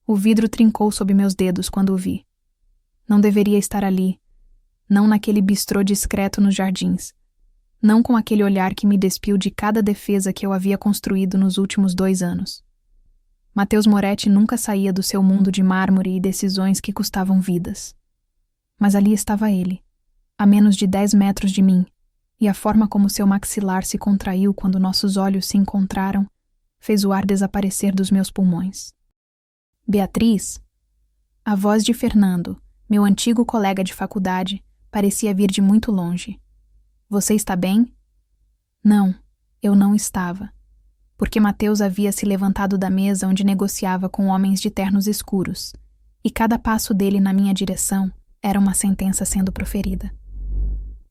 O vidro trincou sob meus dedos quando o vi. Não deveria estar ali, não naquele bistrô discreto nos jardins, não com aquele olhar que me despiu de cada defesa que eu havia construído nos últimos 2 anos. Matheus Moretti nunca saía do seu mundo de mármore e decisões que custavam vidas. Mas ali estava ele, a menos de 10 metros de mim, e a forma como seu maxilar se contraiu quando nossos olhos se encontraram fez o ar desaparecer dos meus pulmões. Beatriz? A voz de Fernando, meu antigo colega de faculdade, parecia vir de muito longe. Você está bem? Não, eu não estava, porque Matheus havia se levantado da mesa onde negociava com homens de ternos escuros, e cada passo dele na minha direção era uma sentença sendo proferida.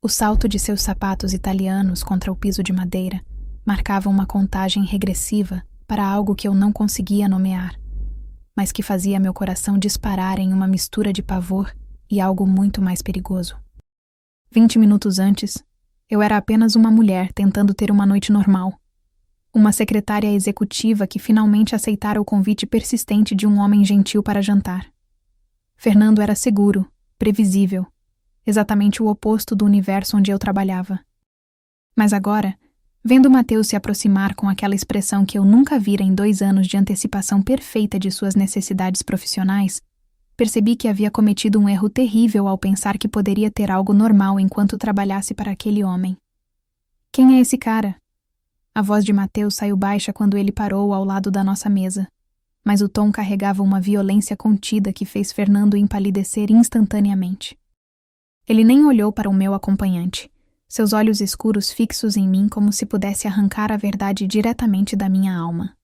O salto de seus sapatos italianos contra o piso de madeira marcava uma contagem regressiva para algo que eu não conseguia nomear, mas que fazia meu coração disparar em uma mistura de pavor e algo muito mais perigoso. 20 minutos antes, eu era apenas uma mulher tentando ter uma noite normal. Uma secretária executiva que finalmente aceitara o convite persistente de um homem gentil para jantar. Fernando era seguro, previsível, exatamente o oposto do universo onde eu trabalhava. Mas agora, vendo Matheus se aproximar com aquela expressão que eu nunca vira em 2 anos de antecipação perfeita de suas necessidades profissionais, percebi que havia cometido um erro terrível ao pensar que poderia ter algo normal enquanto trabalhasse para aquele homem. Quem é esse cara? A voz de Matheus saiu baixa quando ele parou ao lado da nossa mesa, mas o tom carregava uma violência contida que fez Fernando empalidecer instantaneamente. Ele nem olhou para o meu acompanhante, seus olhos escuros fixos em mim como se pudesse arrancar a verdade diretamente da minha alma.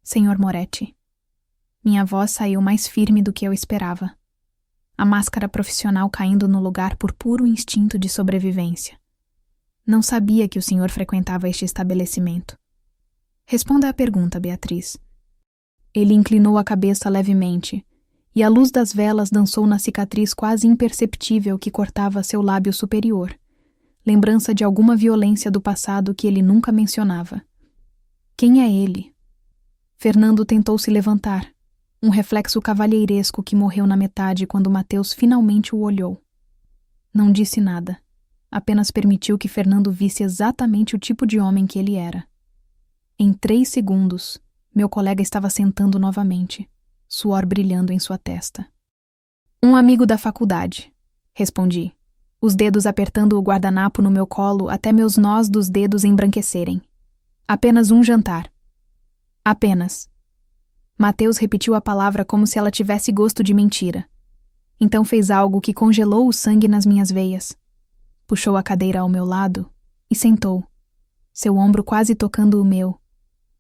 Senhor Moretti. Minha voz saiu mais firme do que eu esperava. A máscara profissional caindo no lugar por puro instinto de sobrevivência. Não sabia que o senhor frequentava este estabelecimento. Responda à pergunta, Beatriz. Ele inclinou a cabeça levemente, e a luz das velas dançou na cicatriz quase imperceptível que cortava seu lábio superior, lembrança de alguma violência do passado que ele nunca mencionava. Quem é ele? Fernando tentou se levantar, um reflexo cavalheiresco que morreu na metade quando Matheus finalmente o olhou. Não disse nada, apenas permitiu que Fernando visse exatamente o tipo de homem que ele era. Em 3 segundos, meu colega estava sentando novamente, suor brilhando em sua testa. Um amigo da faculdade, respondi, os dedos apertando o guardanapo no meu colo até meus nós dos dedos embranquecerem. Apenas um jantar. Apenas. Matheus repetiu a palavra como se ela tivesse gosto de mentira. Então fez algo que congelou o sangue nas minhas veias. Puxou a cadeira ao meu lado e sentou, seu ombro quase tocando o meu,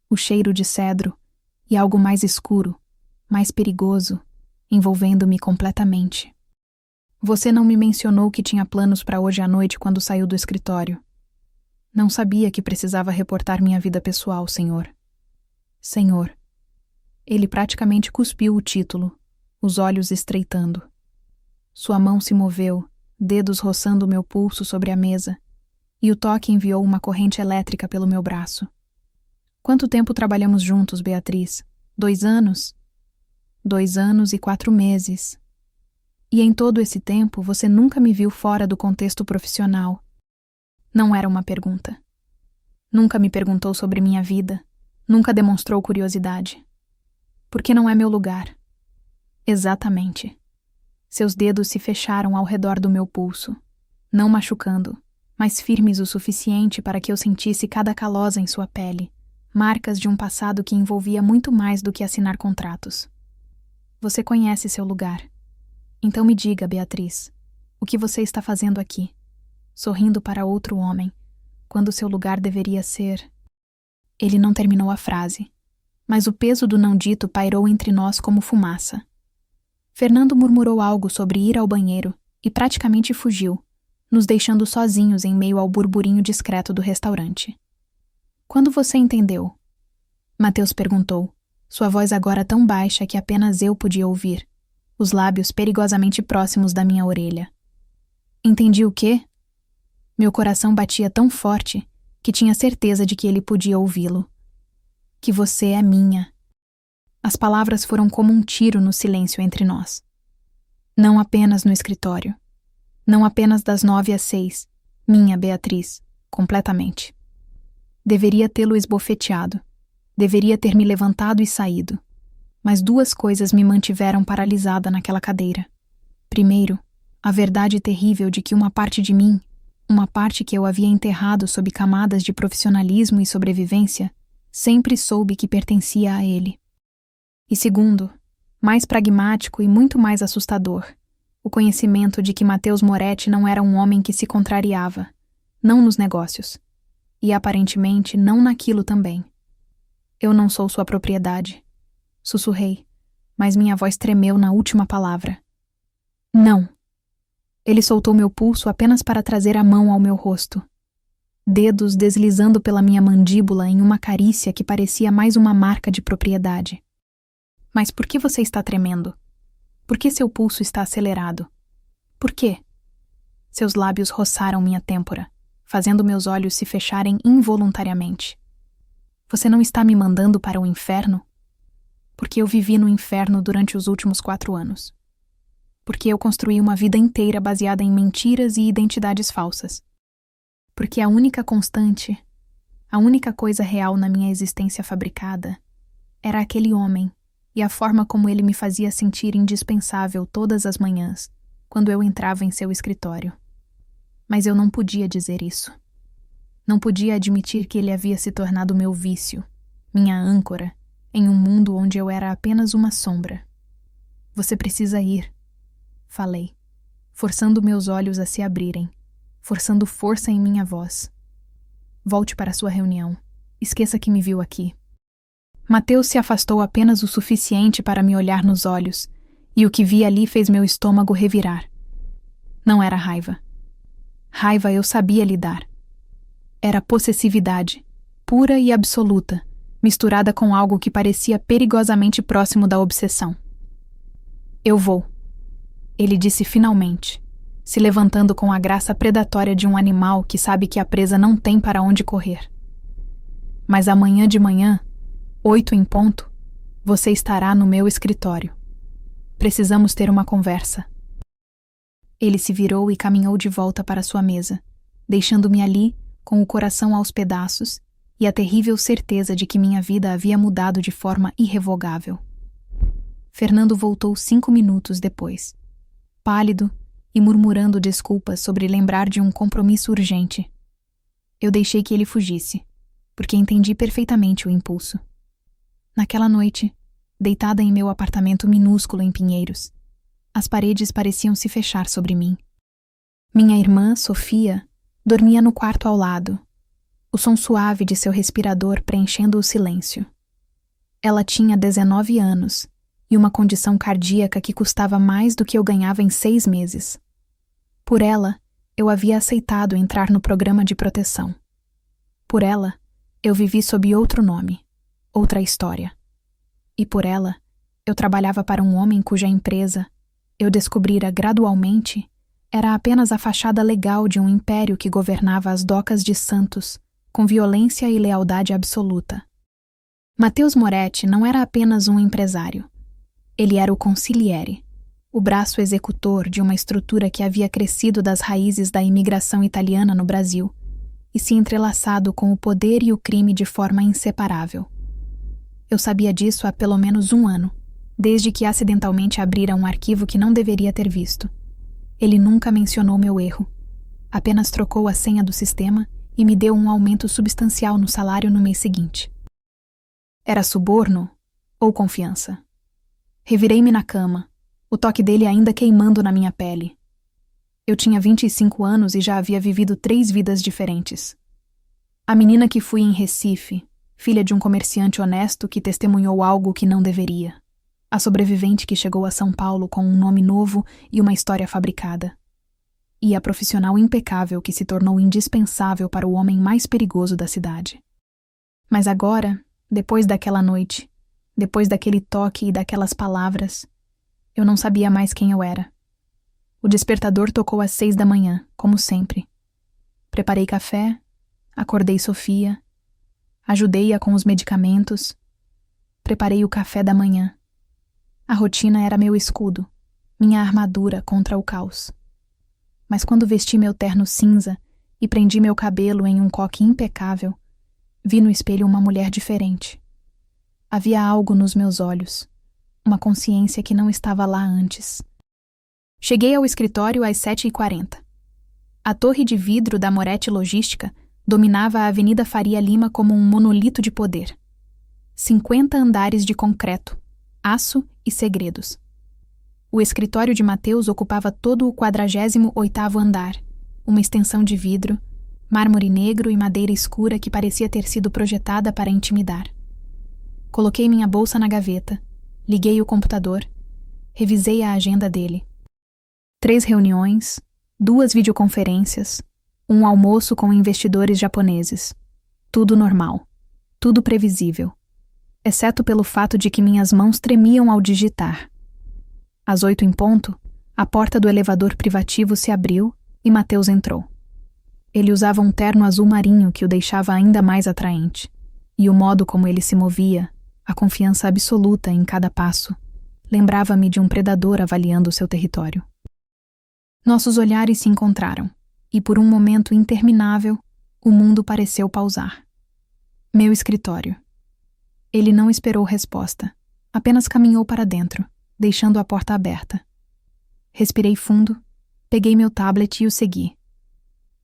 o cheiro de cedro e algo mais escuro, mais perigoso, envolvendo-me completamente. Você não me mencionou que tinha planos para hoje à noite quando saiu do escritório. Não sabia que precisava reportar minha vida pessoal, senhor. Senhor. Ele praticamente cuspiu o título, os olhos estreitando. Sua mão se moveu, dedos roçando meu pulso sobre a mesa, e o toque enviou uma corrente elétrica pelo meu braço. Quanto tempo trabalhamos juntos, Beatriz? 2 anos? 2 anos e 4 meses. E em todo esse tempo você nunca me viu fora do contexto profissional. Não era uma pergunta. Nunca me perguntou sobre minha vida, nunca demonstrou curiosidade. Porque não é meu lugar. Exatamente. Seus dedos se fecharam ao redor do meu pulso, não machucando, mas firmes o suficiente para que eu sentisse cada calosa em sua pele, marcas de um passado que envolvia muito mais do que assinar contratos. Você conhece seu lugar. Então me diga, Beatriz, o que você está fazendo aqui, sorrindo para outro homem, quando seu lugar deveria ser... Ele não terminou a frase, mas o peso do não dito pairou entre nós como fumaça. Fernando murmurou algo sobre ir ao banheiro e praticamente fugiu, nos deixando sozinhos em meio ao burburinho discreto do restaurante. Quando você entendeu? Matheus perguntou, sua voz agora tão baixa que apenas eu podia ouvir, os lábios perigosamente próximos da minha orelha. Entendi o quê? Meu coração batia tão forte que tinha certeza de que ele podia ouvi-lo. Que você é minha. As palavras foram como um tiro no silêncio entre nós. Não apenas no escritório. Não apenas das 9 às 6. Minha Beatriz, completamente. Deveria tê-lo esbofeteado. Deveria ter me levantado e saído. Mas duas coisas me mantiveram paralisada naquela cadeira. Primeiro, a verdade terrível de que uma parte de mim, uma parte que eu havia enterrado sob camadas de profissionalismo e sobrevivência, sempre soube que pertencia a ele. E segundo, mais pragmático e muito mais assustador, o conhecimento de que Matheus Moretti não era um homem que se contrariava, não nos negócios, e aparentemente não naquilo também. Eu não sou sua propriedade. Sussurrei, mas minha voz tremeu na última palavra. Não. Ele soltou meu pulso apenas para trazer a mão ao meu rosto. Dedos deslizando pela minha mandíbula em uma carícia que parecia mais uma marca de propriedade. Mas por que você está tremendo? Por que seu pulso está acelerado? Por quê? Seus lábios roçaram minha têmpora, fazendo meus olhos se fecharem involuntariamente. Você não está me mandando para o inferno? Porque eu vivi no inferno durante os últimos 4 anos. Porque eu construí uma vida inteira baseada em mentiras e identidades falsas. Porque a única constante, a única coisa real na minha existência fabricada, era aquele homem e a forma como ele me fazia sentir indispensável todas as manhãs, quando eu entrava em seu escritório. Mas eu não podia dizer isso. Não podia admitir que ele havia se tornado meu vício, minha âncora, em um mundo onde eu era apenas uma sombra. Você precisa ir, falei, forçando meus olhos a se abrirem, forçando força em minha voz. Volte para sua reunião. Esqueça que me viu aqui. Matheus se afastou apenas o suficiente para me olhar nos olhos, e o que vi ali fez meu estômago revirar. Não era raiva. Raiva eu sabia lidar. Era possessividade, pura e absoluta, misturada com algo que parecia perigosamente próximo da obsessão. Eu vou, ele disse finalmente, se levantando com a graça predatória de um animal que sabe que a presa não tem para onde correr. Mas amanhã de manhã, 8 em ponto, você estará no meu escritório. Precisamos ter uma conversa. Ele se virou e caminhou de volta para sua mesa, deixando-me ali, com o coração aos pedaços e a terrível certeza de que minha vida havia mudado de forma irrevogável. Fernando voltou 5 minutos depois, pálido e murmurando desculpas sobre lembrar de um compromisso urgente. Eu deixei que ele fugisse, porque entendi perfeitamente o impulso. Naquela noite, deitada em meu apartamento minúsculo em Pinheiros, as paredes pareciam se fechar sobre mim. Minha irmã, Sofia, dormia no quarto ao lado, o som suave de seu respirador preenchendo o silêncio. Ela tinha 19 anos e uma condição cardíaca que custava mais do que eu ganhava em 6 meses. Por ela, eu havia aceitado entrar no programa de proteção. Por ela, eu vivi sob outro nome, outra história. E por ela, eu trabalhava para um homem cuja empresa, eu descobrira gradualmente, era apenas a fachada legal de um império que governava as docas de Santos, com violência e lealdade absoluta. Matheus Moretti não era apenas um empresário. Ele era o consigliere, o braço executor de uma estrutura que havia crescido das raízes da imigração italiana no Brasil e se entrelaçado com o poder e o crime de forma inseparável. Eu sabia disso há pelo menos 1 ano, desde que acidentalmente abrira um arquivo que não deveria ter visto. Ele nunca mencionou meu erro. Apenas trocou a senha do sistema e me deu um aumento substancial no salário no mês seguinte. Era suborno ou confiança? Revirei-me na cama, o toque dele ainda queimando na minha pele. Eu tinha 25 anos e já havia vivido 3 vidas diferentes. A menina que fui em Recife, filha de um comerciante honesto que testemunhou algo que não deveria. A sobrevivente que chegou a São Paulo com um nome novo e uma história fabricada. E a profissional impecável que se tornou indispensável para o homem mais perigoso da cidade. Mas agora, depois daquela noite, depois daquele toque e daquelas palavras, eu não sabia mais quem eu era. O despertador tocou às 6 da manhã, como sempre. Preparei café, acordei Sofia, ajudei-a com os medicamentos. Preparei o café da manhã. A rotina era meu escudo, minha armadura contra o caos. Mas quando vesti meu terno cinza e prendi meu cabelo em um coque impecável, vi no espelho uma mulher diferente. Havia algo nos meus olhos, uma consciência que não estava lá antes. Cheguei ao escritório às 7h40. A torre de vidro da Moretti Logística dominava a Avenida Faria Lima como um monolito de poder. 50 andares de concreto, aço e segredos. O escritório de Mateus ocupava todo o 48º andar, uma extensão de vidro, mármore negro e madeira escura que parecia ter sido projetada para intimidar. Coloquei minha bolsa na gaveta, liguei o computador, revisei a agenda dele. 3 reuniões, 2 videoconferências, um almoço com investidores japoneses. Tudo normal, tudo previsível, exceto pelo fato de que minhas mãos tremiam ao digitar. Às 8 em ponto, a porta do elevador privativo se abriu e Mateus entrou. Ele usava um terno azul marinho que o deixava ainda mais atraente, e o modo como ele se movia, a confiança absoluta em cada passo, lembrava-me de um predador avaliando seu território. Nossos olhares se encontraram, e por um momento interminável, o mundo pareceu pausar. Meu escritório. Ele não esperou resposta, apenas caminhou para dentro, deixando a porta aberta. Respirei fundo, peguei meu tablet e o segui.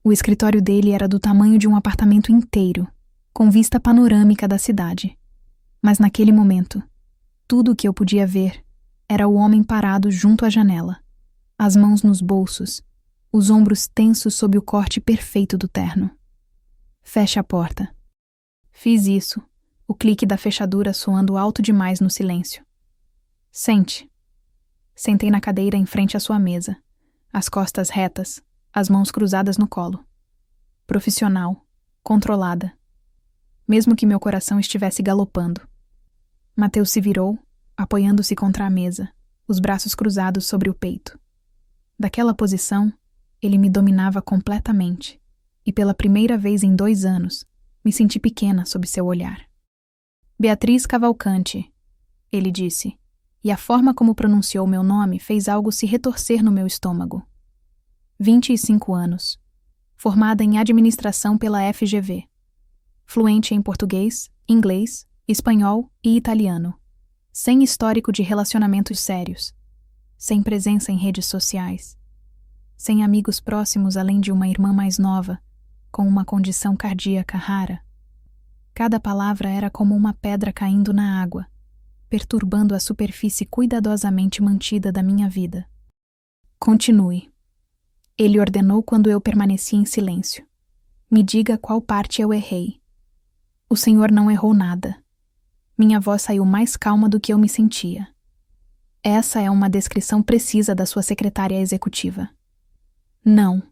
O escritório dele era do tamanho de um apartamento inteiro, com vista panorâmica da cidade. Mas naquele momento, tudo o que eu podia ver era o homem parado junto à janela, as mãos nos bolsos, os ombros tensos sob o corte perfeito do terno. Feche a porta. Fiz isso, o clique da fechadura soando alto demais no silêncio. Sente. Sentei na cadeira em frente à sua mesa, as costas retas, as mãos cruzadas no colo. Profissional, controlada. Mesmo que meu coração estivesse galopando. Mateus se virou, apoiando-se contra a mesa, os braços cruzados sobre o peito. Daquela posição, ele me dominava completamente, e pela primeira vez em 2 anos, me senti pequena sob seu olhar. Beatriz Cavalcante, ele disse, e a forma como pronunciou meu nome fez algo se retorcer no meu estômago. 25 anos. Formada em administração pela FGV. Fluente em português, inglês, espanhol e italiano. Sem histórico de relacionamentos sérios. Sem presença em redes sociais. Sem amigos próximos além de uma irmã mais nova, com uma condição cardíaca rara. Cada palavra era como uma pedra caindo na água, perturbando a superfície cuidadosamente mantida da minha vida. Continue. Ele ordenou quando eu permaneci em silêncio. Me diga qual parte eu errei. O senhor não errou nada. Minha voz saiu mais calma do que eu me sentia. Essa é uma descrição precisa da sua secretária executiva. Não.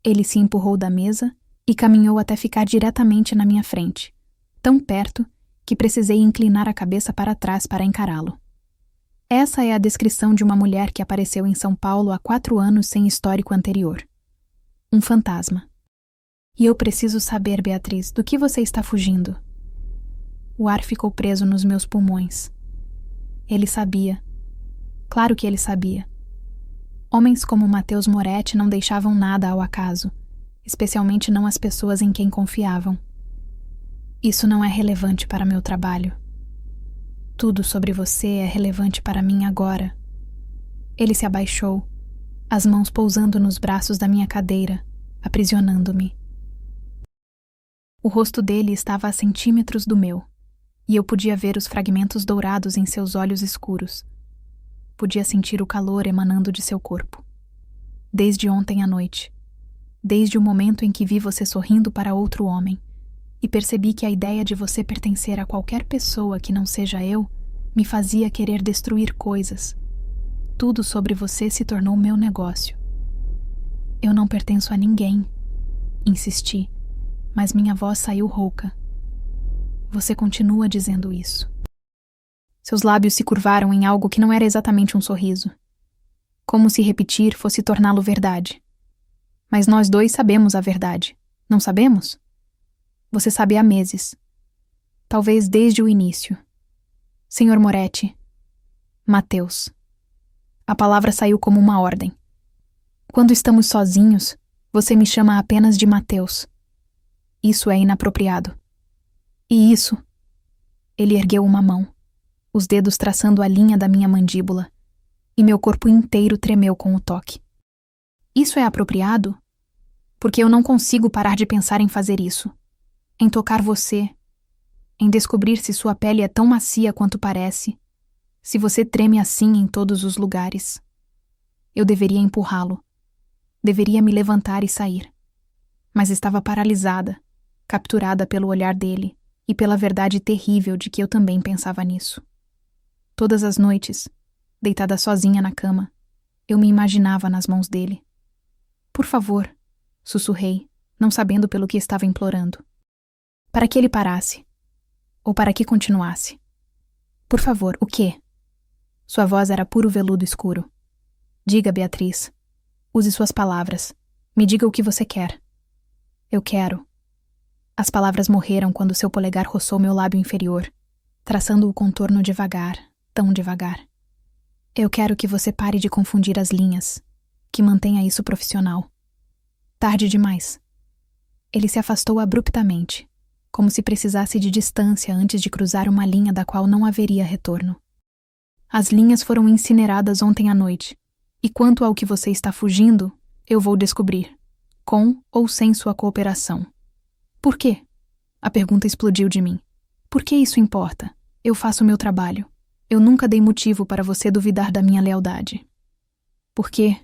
Ele se empurrou da mesa e caminhou até ficar diretamente na minha frente, tão perto que precisei inclinar a cabeça para trás para encará-lo. Essa é a descrição de uma mulher que apareceu em São Paulo há 4 anos sem histórico anterior. Um fantasma. E eu preciso saber, Beatriz, do que você está fugindo? O ar ficou preso nos meus pulmões. Ele sabia. Claro que ele sabia. Homens como Mateus Moretti não deixavam nada ao acaso, especialmente não as pessoas em quem confiavam. Isso não é relevante para meu trabalho. Tudo sobre você é relevante para mim agora. Ele se abaixou, as mãos pousando nos braços da minha cadeira, aprisionando-me. O rosto dele estava a centímetros do meu, e eu podia ver os fragmentos dourados em seus olhos escuros. Podia sentir o calor emanando de seu corpo. Desde ontem à noite, desde o momento em que vi você sorrindo para outro homem, e percebi que a ideia de você pertencer a qualquer pessoa que não seja eu me fazia querer destruir coisas. Tudo sobre você se tornou meu negócio. Eu não pertenço a ninguém, insisti, mas minha voz saiu rouca. Você continua dizendo isso. Seus lábios se curvaram em algo que não era exatamente um sorriso. Como se repetir fosse torná-lo verdade. Mas nós dois sabemos a verdade, não sabemos? Você sabe há meses. Talvez desde o início. Senhor Moretti. Mateus. A palavra saiu como uma ordem. Quando estamos sozinhos, você me chama apenas de Mateus. Isso é inapropriado. E isso? Ele ergueu uma mão, os dedos traçando a linha da minha mandíbula, e meu corpo inteiro tremeu com o toque. Isso é apropriado? Porque eu não consigo parar de pensar em fazer isso, em tocar você, em descobrir se sua pele é tão macia quanto parece, se você treme assim em todos os lugares. Eu deveria empurrá-lo, deveria me levantar e sair, mas estava paralisada, capturada pelo olhar dele e pela verdade terrível de que eu também pensava nisso. Todas as noites, deitada sozinha na cama, eu me imaginava nas mãos dele. Por favor, sussurrei, não sabendo pelo que estava implorando. Para que ele parasse. Ou para que continuasse. Por favor, o quê? Sua voz era puro veludo escuro. Diga, Beatriz. Use suas palavras. Me diga o que você quer. Eu quero. As palavras morreram quando seu polegar roçou meu lábio inferior, traçando o contorno devagar, tão devagar. Eu quero que você pare de confundir as linhas, que mantenha isso profissional. Tarde demais. Ele se afastou abruptamente, como se precisasse de distância antes de cruzar uma linha da qual não haveria retorno. As linhas foram incineradas ontem à noite, e quanto ao que você está fugindo, eu vou descobrir, com ou sem sua cooperação. Por quê? A pergunta explodiu de mim. Por que isso importa? Eu faço o meu trabalho. Eu nunca dei motivo para você duvidar da minha lealdade. Por quê?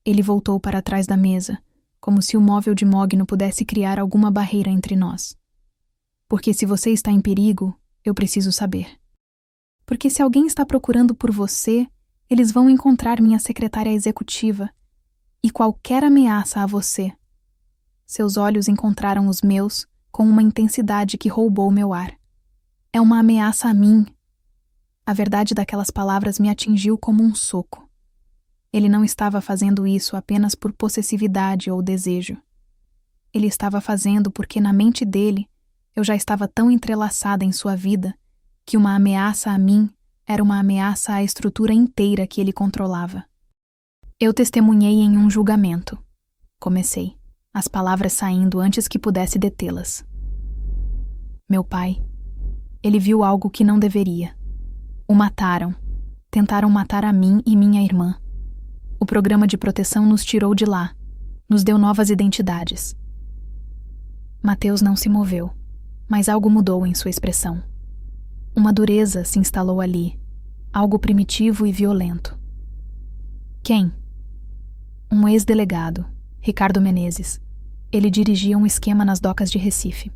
Ele voltou para trás da mesa, como se o móvel de mogno pudesse criar alguma barreira entre nós. Porque se você está em perigo, eu preciso saber. Porque se alguém está procurando por você, eles vão encontrar minha secretária executiva e qualquer ameaça a você. Seus olhos encontraram os meus com uma intensidade que roubou meu ar. É uma ameaça a mim. A verdade daquelas palavras me atingiu como um soco. Ele não estava fazendo isso apenas por possessividade ou desejo. Ele estava fazendo porque na mente dele eu já estava tão entrelaçada em sua vida que uma ameaça a mim era uma ameaça à estrutura inteira que ele controlava. Eu testemunhei em um julgamento. Comecei, as palavras saindo antes que pudesse detê-las. Meu pai, ele viu algo que não deveria. O mataram. Tentaram matar a mim e minha irmã. O programa de proteção nos tirou de lá. Nos deu novas identidades. Mateus não se moveu, mas algo mudou em sua expressão. Uma dureza se instalou ali, algo primitivo e violento. Quem? Um ex-delegado, Ricardo Menezes. Ele dirigia um esquema nas docas de Recife.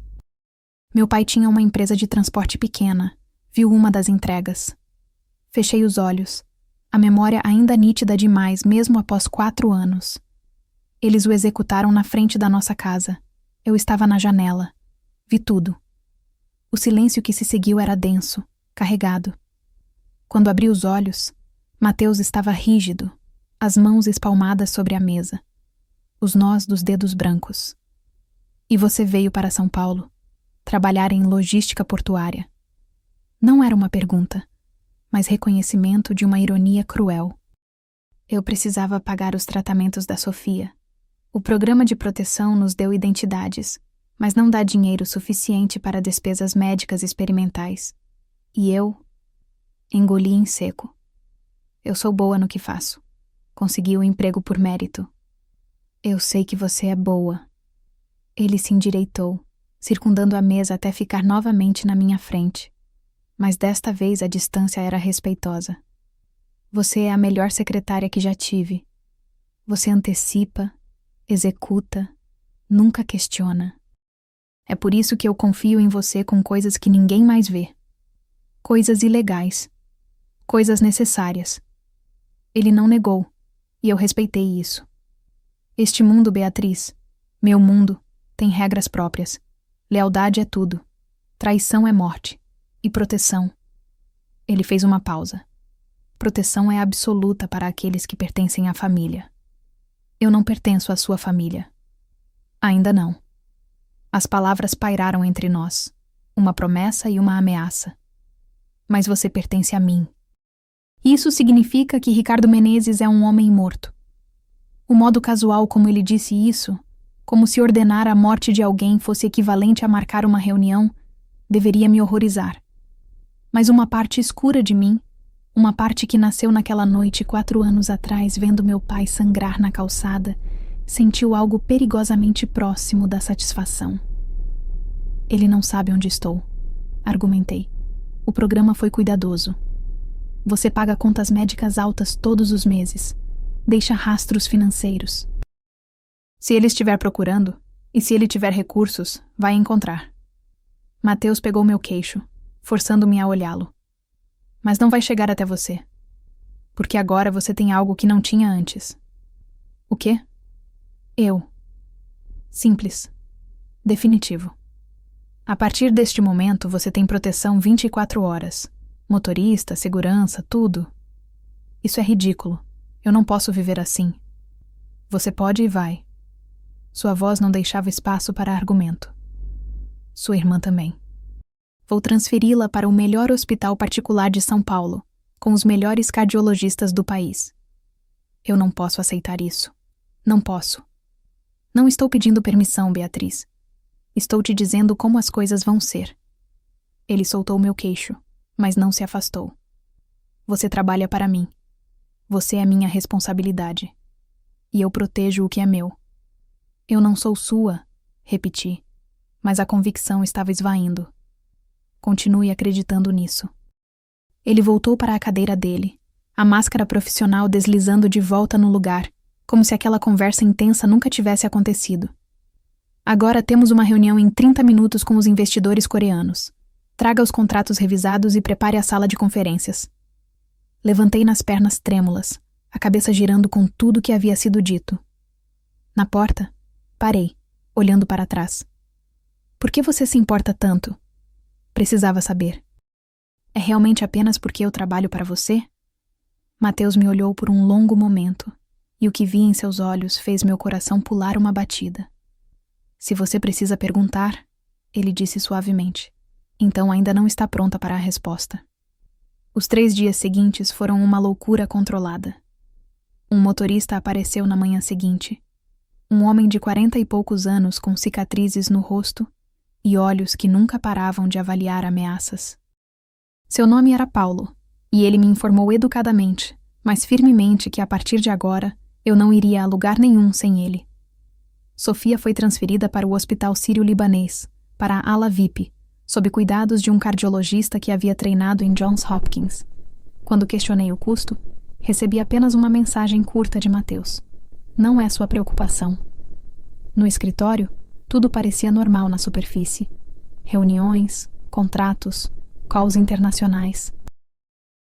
Meu pai tinha uma empresa de transporte pequena, viu uma das entregas. Fechei os olhos, a memória ainda nítida demais mesmo após 4 anos. Eles o executaram na frente da nossa casa. Eu estava na janela. Vi tudo. O silêncio que se seguiu era denso, carregado. Quando abri os olhos, Mateus estava rígido, as mãos espalmadas sobre a mesa, os nós dos dedos brancos. E você veio para São Paulo, trabalhar em logística portuária. Não era uma pergunta, mas reconhecimento de uma ironia cruel. Eu precisava pagar os tratamentos da Sofia. O programa de proteção nos deu identidades, mas não dá dinheiro suficiente para despesas médicas experimentais. E eu engoli em seco. Eu sou boa no que faço. Consegui o emprego por mérito. Eu sei que você é boa. Ele se endireitou, circundando a mesa até ficar novamente na minha frente. Mas desta vez a distância era respeitosa. Você é a melhor secretária que já tive. Você antecipa, executa, nunca questiona. É por isso que eu confio em você com coisas que ninguém mais vê. Coisas ilegais. Coisas necessárias. Ele não negou, e eu respeitei isso. Este mundo, Beatriz, meu mundo, tem regras próprias. Lealdade é tudo. Traição é morte. E proteção. Ele fez uma pausa. Proteção é absoluta para aqueles que pertencem à família. Eu não pertenço à sua família. Ainda não. As palavras pairaram entre nós, uma promessa e uma ameaça. mas você pertence a mim. Isso significa que Ricardo Menezes é um homem morto. O modo casual como ele disse isso, como se ordenar a morte de alguém fosse equivalente a marcar uma reunião, deveria me horrorizar. Mas uma parte escura de mim, uma parte que nasceu naquela noite 4 anos atrás, vendo meu pai sangrar na calçada, sentiu algo perigosamente próximo da satisfação. Ele não sabe onde estou, argumentei. O programa foi cuidadoso. Você paga contas médicas altas todos os meses. Deixa rastros financeiros. Se ele estiver procurando, e se ele tiver recursos, vai encontrar. Mateus pegou meu queixo, forçando-me a olhá-lo. Mas não vai chegar até você. Porque agora você tem algo que não tinha antes. O quê? Eu. Simples. Definitivo. A partir deste momento, você tem proteção 24 horas. Motorista, segurança, tudo. Isso é ridículo. Eu não posso viver assim. Você pode e vai. Sua voz não deixava espaço para argumento. Sua irmã também. Vou transferi-la para o melhor hospital particular de São Paulo, com os melhores cardiologistas do país. Eu não posso aceitar isso. Não posso. Não estou pedindo permissão, Beatriz. Estou te dizendo como as coisas vão ser. Ele soltou meu queixo, mas não se afastou. Você trabalha para mim. Você é minha responsabilidade. E eu protejo o que é meu. Eu não sou sua, repeti, mas a convicção estava esvaindo. Continue acreditando nisso. Ele voltou para a cadeira dele, a máscara profissional deslizando de volta no lugar, como se aquela conversa intensa nunca tivesse acontecido. Agora temos uma reunião em 30 minutos com os investidores coreanos. Traga os contratos revisados e prepare a sala de conferências. Levantei nas pernas trêmulas, a cabeça girando com tudo que havia sido dito. Na porta, parei, olhando para trás. Por que você se importa tanto? Precisava saber. É realmente apenas porque eu trabalho para você? Mateus me olhou por um longo momento, e o que vi em seus olhos fez meu coração pular uma batida. Se você precisa perguntar, ele disse suavemente, então ainda não está pronta para a resposta. Os 3 dias seguintes foram uma loucura controlada. Um motorista apareceu na manhã seguinte. Um homem de 40 e poucos anos com cicatrizes no rosto e olhos que nunca paravam de avaliar ameaças. Seu nome era Paulo, e ele me informou educadamente, mas firmemente que a partir de agora eu não iria a lugar nenhum sem ele. Sofia foi transferida para o Hospital Sírio-Libanês, para a ala VIP, sob cuidados de um cardiologista que havia treinado em Johns Hopkins. Quando questionei o custo, recebi apenas uma mensagem curta de Mateus. Não é sua preocupação. No escritório, tudo parecia normal na superfície. Reuniões, contratos, calls internacionais.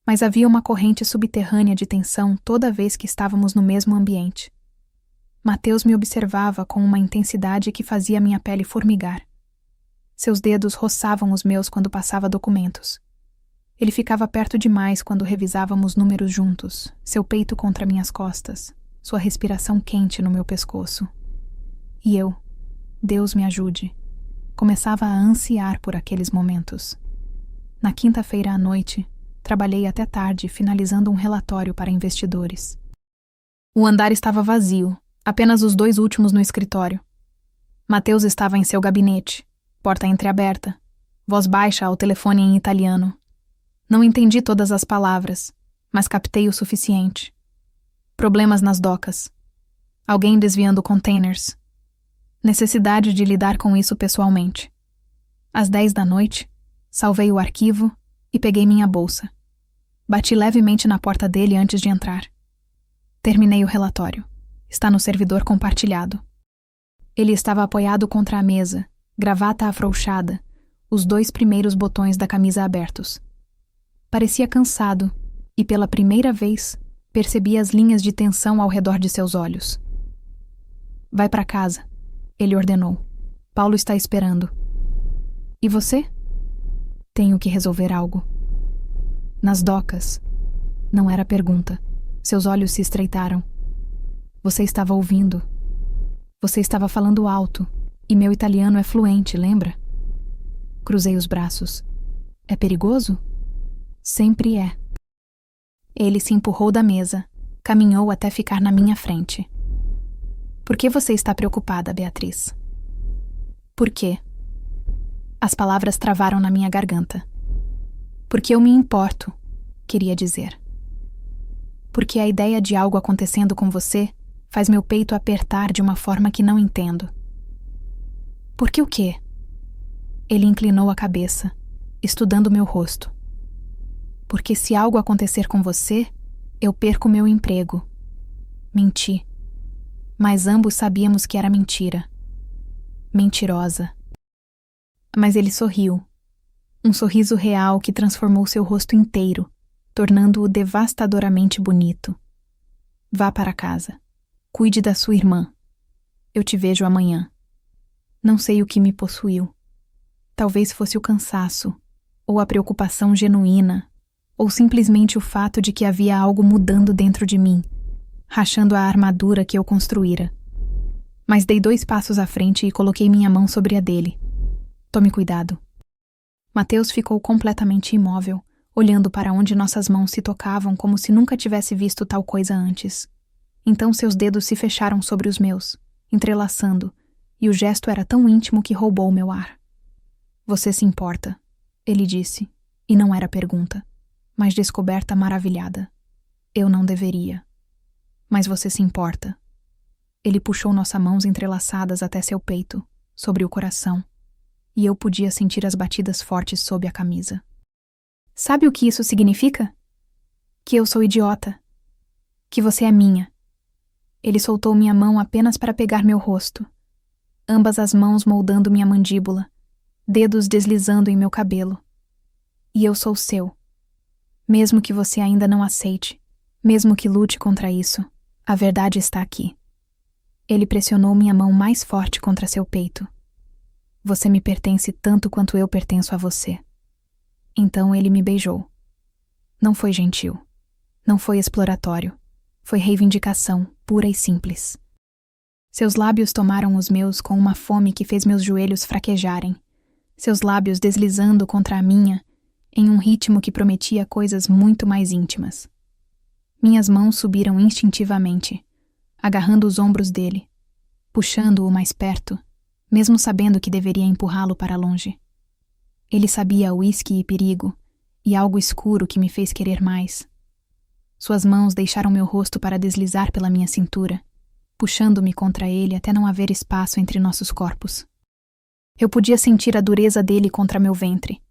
Mas havia uma corrente subterrânea de tensão toda vez que estávamos no mesmo ambiente. Mateus me observava com uma intensidade que fazia minha pele formigar. Seus dedos roçavam os meus quando passava documentos. Ele ficava perto demais quando revisávamos números juntos, seu peito contra minhas costas, sua respiração quente no meu pescoço. E eu, Deus me ajude, começava a ansiar por aqueles momentos. Na quinta-feira à noite, trabalhei até tarde finalizando um relatório para investidores. O andar estava vazio, apenas os 2 últimos no escritório. Mateus estava em seu gabinete, porta entreaberta, voz baixa ao telefone em italiano. Não entendi todas as palavras, mas captei o suficiente. Problemas nas docas. Alguém desviando containers. Necessidade de lidar com isso pessoalmente. Às 10 da noite, salvei o arquivo e peguei minha bolsa. Bati levemente na porta dele antes de entrar. Terminei o relatório. Está no servidor compartilhado. Ele estava apoiado contra a mesa, gravata afrouxada, os 2 primeiros botões da camisa abertos. Parecia cansado e, pela primeira vez, percebi as linhas de tensão ao redor de seus olhos. Vai para casa, ele ordenou. Paulo está esperando. E você? Tenho que resolver algo. Nas docas. Não era pergunta. Seus olhos se estreitaram. Você estava ouvindo. Você estava falando alto, e meu italiano é fluente, lembra? Cruzei os braços. É perigoso? Sempre é. Ele se empurrou da mesa, caminhou até ficar na minha frente. Por que você está preocupada, Beatriz? Por quê? As palavras travaram na minha garganta. Porque eu me importo, queria dizer. Porque a ideia de algo acontecendo com você faz meu peito apertar de uma forma que não entendo. Por que o quê? Ele inclinou a cabeça, estudando meu rosto. Porque se algo acontecer com você, eu perco meu emprego. Menti. Mas ambos sabíamos que era mentira. Mentirosa. Mas ele sorriu. Um sorriso real que transformou seu rosto inteiro, tornando-o devastadoramente bonito. Vá para casa. Cuide da sua irmã. Eu te vejo amanhã. Não sei o que me possuiu. Talvez fosse o cansaço, ou a preocupação genuína, ou simplesmente o fato de que havia algo mudando dentro de mim, rachando a armadura que eu construíra. Mas dei 2 passos à frente e coloquei minha mão sobre a dele. Tome cuidado. Mateus ficou completamente imóvel, olhando para onde nossas mãos se tocavam como se nunca tivesse visto tal coisa antes. Então seus dedos se fecharam sobre os meus, entrelaçando, e o gesto era tão íntimo que roubou meu ar. Você se importa, ele disse, e não era pergunta, mas descoberta maravilhada. Eu não deveria. Mas você se importa. Ele puxou nossas mãos entrelaçadas até seu peito, sobre o coração, e eu podia sentir as batidas fortes sob a camisa. Sabe o que isso significa? Que eu sou idiota. Que você é minha. Ele soltou minha mão apenas para pegar meu rosto. Ambas as mãos moldando minha mandíbula, dedos deslizando em meu cabelo. E eu sou seu. Mesmo que você ainda não aceite, mesmo que lute contra isso, a verdade está aqui. Ele pressionou minha mão mais forte contra seu peito. Você me pertence tanto quanto eu pertenço a você. Então ele me beijou. Não foi gentil. Não foi exploratório. Foi reivindicação, pura e simples. Seus lábios tomaram os meus com uma fome que fez meus joelhos fraquejarem. Seus lábios deslizando contra a minha, em um ritmo que prometia coisas muito mais íntimas. Minhas mãos subiram instintivamente, agarrando os ombros dele, puxando-o mais perto, mesmo sabendo que deveria empurrá-lo para longe. Ele sabia uísque e perigo, e algo escuro que me fez querer mais. Suas mãos deixaram meu rosto para deslizar pela minha cintura, puxando-me contra ele até não haver espaço entre nossos corpos. Eu podia sentir a dureza dele contra meu ventre,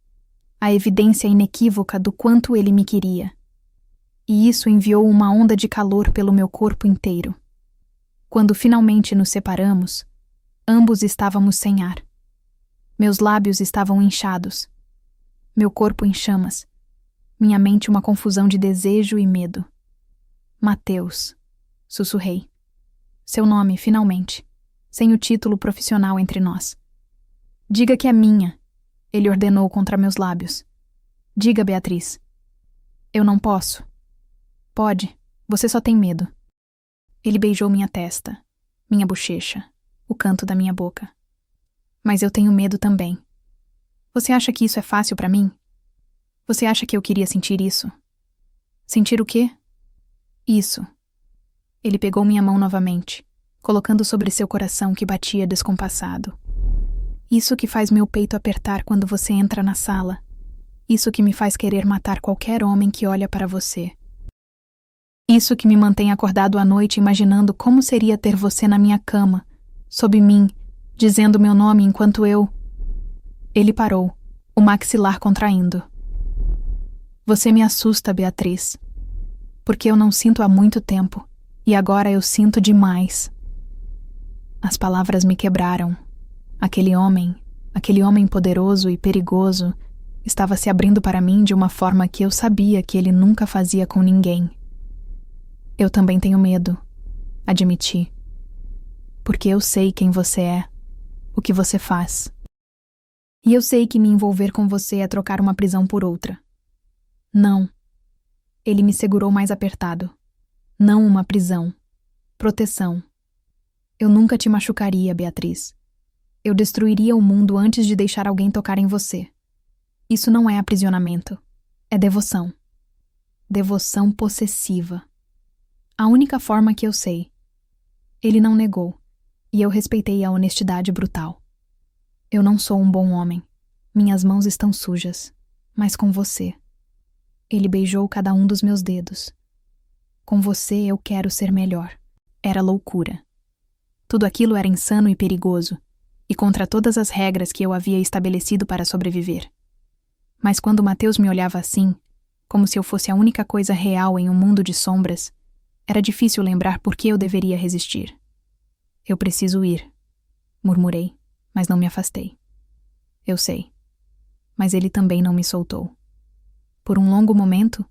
a evidência inequívoca do quanto ele me queria. E isso enviou uma onda de calor pelo meu corpo inteiro. Quando finalmente nos separamos, ambos estávamos sem ar. Meus lábios estavam inchados, meu corpo em chamas, minha mente uma confusão de desejo e medo. Mateus, sussurrei. Seu nome, finalmente, sem o título profissional entre nós. Diga que é minha, ele ordenou contra meus lábios. Diga, Beatriz. Eu não posso. Pode, você só tem medo. Ele beijou minha testa, minha bochecha, o canto da minha boca. Mas eu tenho medo também. Você acha que isso é fácil para mim? Você acha que eu queria sentir isso? Sentir o quê? Isso. Ele pegou minha mão novamente, colocando sobre seu coração que batia descompassado. Isso que faz meu peito apertar quando você entra na sala. Isso que me faz querer matar qualquer homem que olha para você. Isso que me mantém acordado à noite imaginando como seria ter você na minha cama, sob mim, dizendo meu nome enquanto eu... Ele parou, o maxilar contraindo. Você me assusta, Beatriz. Porque eu não sinto há muito tempo, e agora eu sinto demais. As palavras me quebraram. Aquele homem poderoso e perigoso, estava se abrindo para mim de uma forma que eu sabia que ele nunca fazia com ninguém. Eu também tenho medo, admiti. Porque eu sei quem você é, o que você faz. E eu sei que me envolver com você é trocar uma prisão por outra. Não. Ele me segurou mais apertado. Não uma prisão. Proteção. Eu nunca te machucaria, Beatriz. Eu destruiria o mundo antes de deixar alguém tocar em você. Isso não é aprisionamento. É devoção. Devoção possessiva. A única forma que eu sei. Ele não negou, e eu respeitei a honestidade brutal. Eu não sou um bom homem. Minhas mãos estão sujas, mas com você. Ele beijou cada um dos meus dedos. Com você eu quero ser melhor. Era loucura. Tudo aquilo era insano e perigoso, e contra todas as regras que eu havia estabelecido para sobreviver. Mas quando Mateus me olhava assim, como se eu fosse a única coisa real em um mundo de sombras, era difícil lembrar por que eu deveria resistir. Eu preciso ir, murmurei, mas não me afastei. Eu sei. Mas ele também não me soltou. Por um longo momento,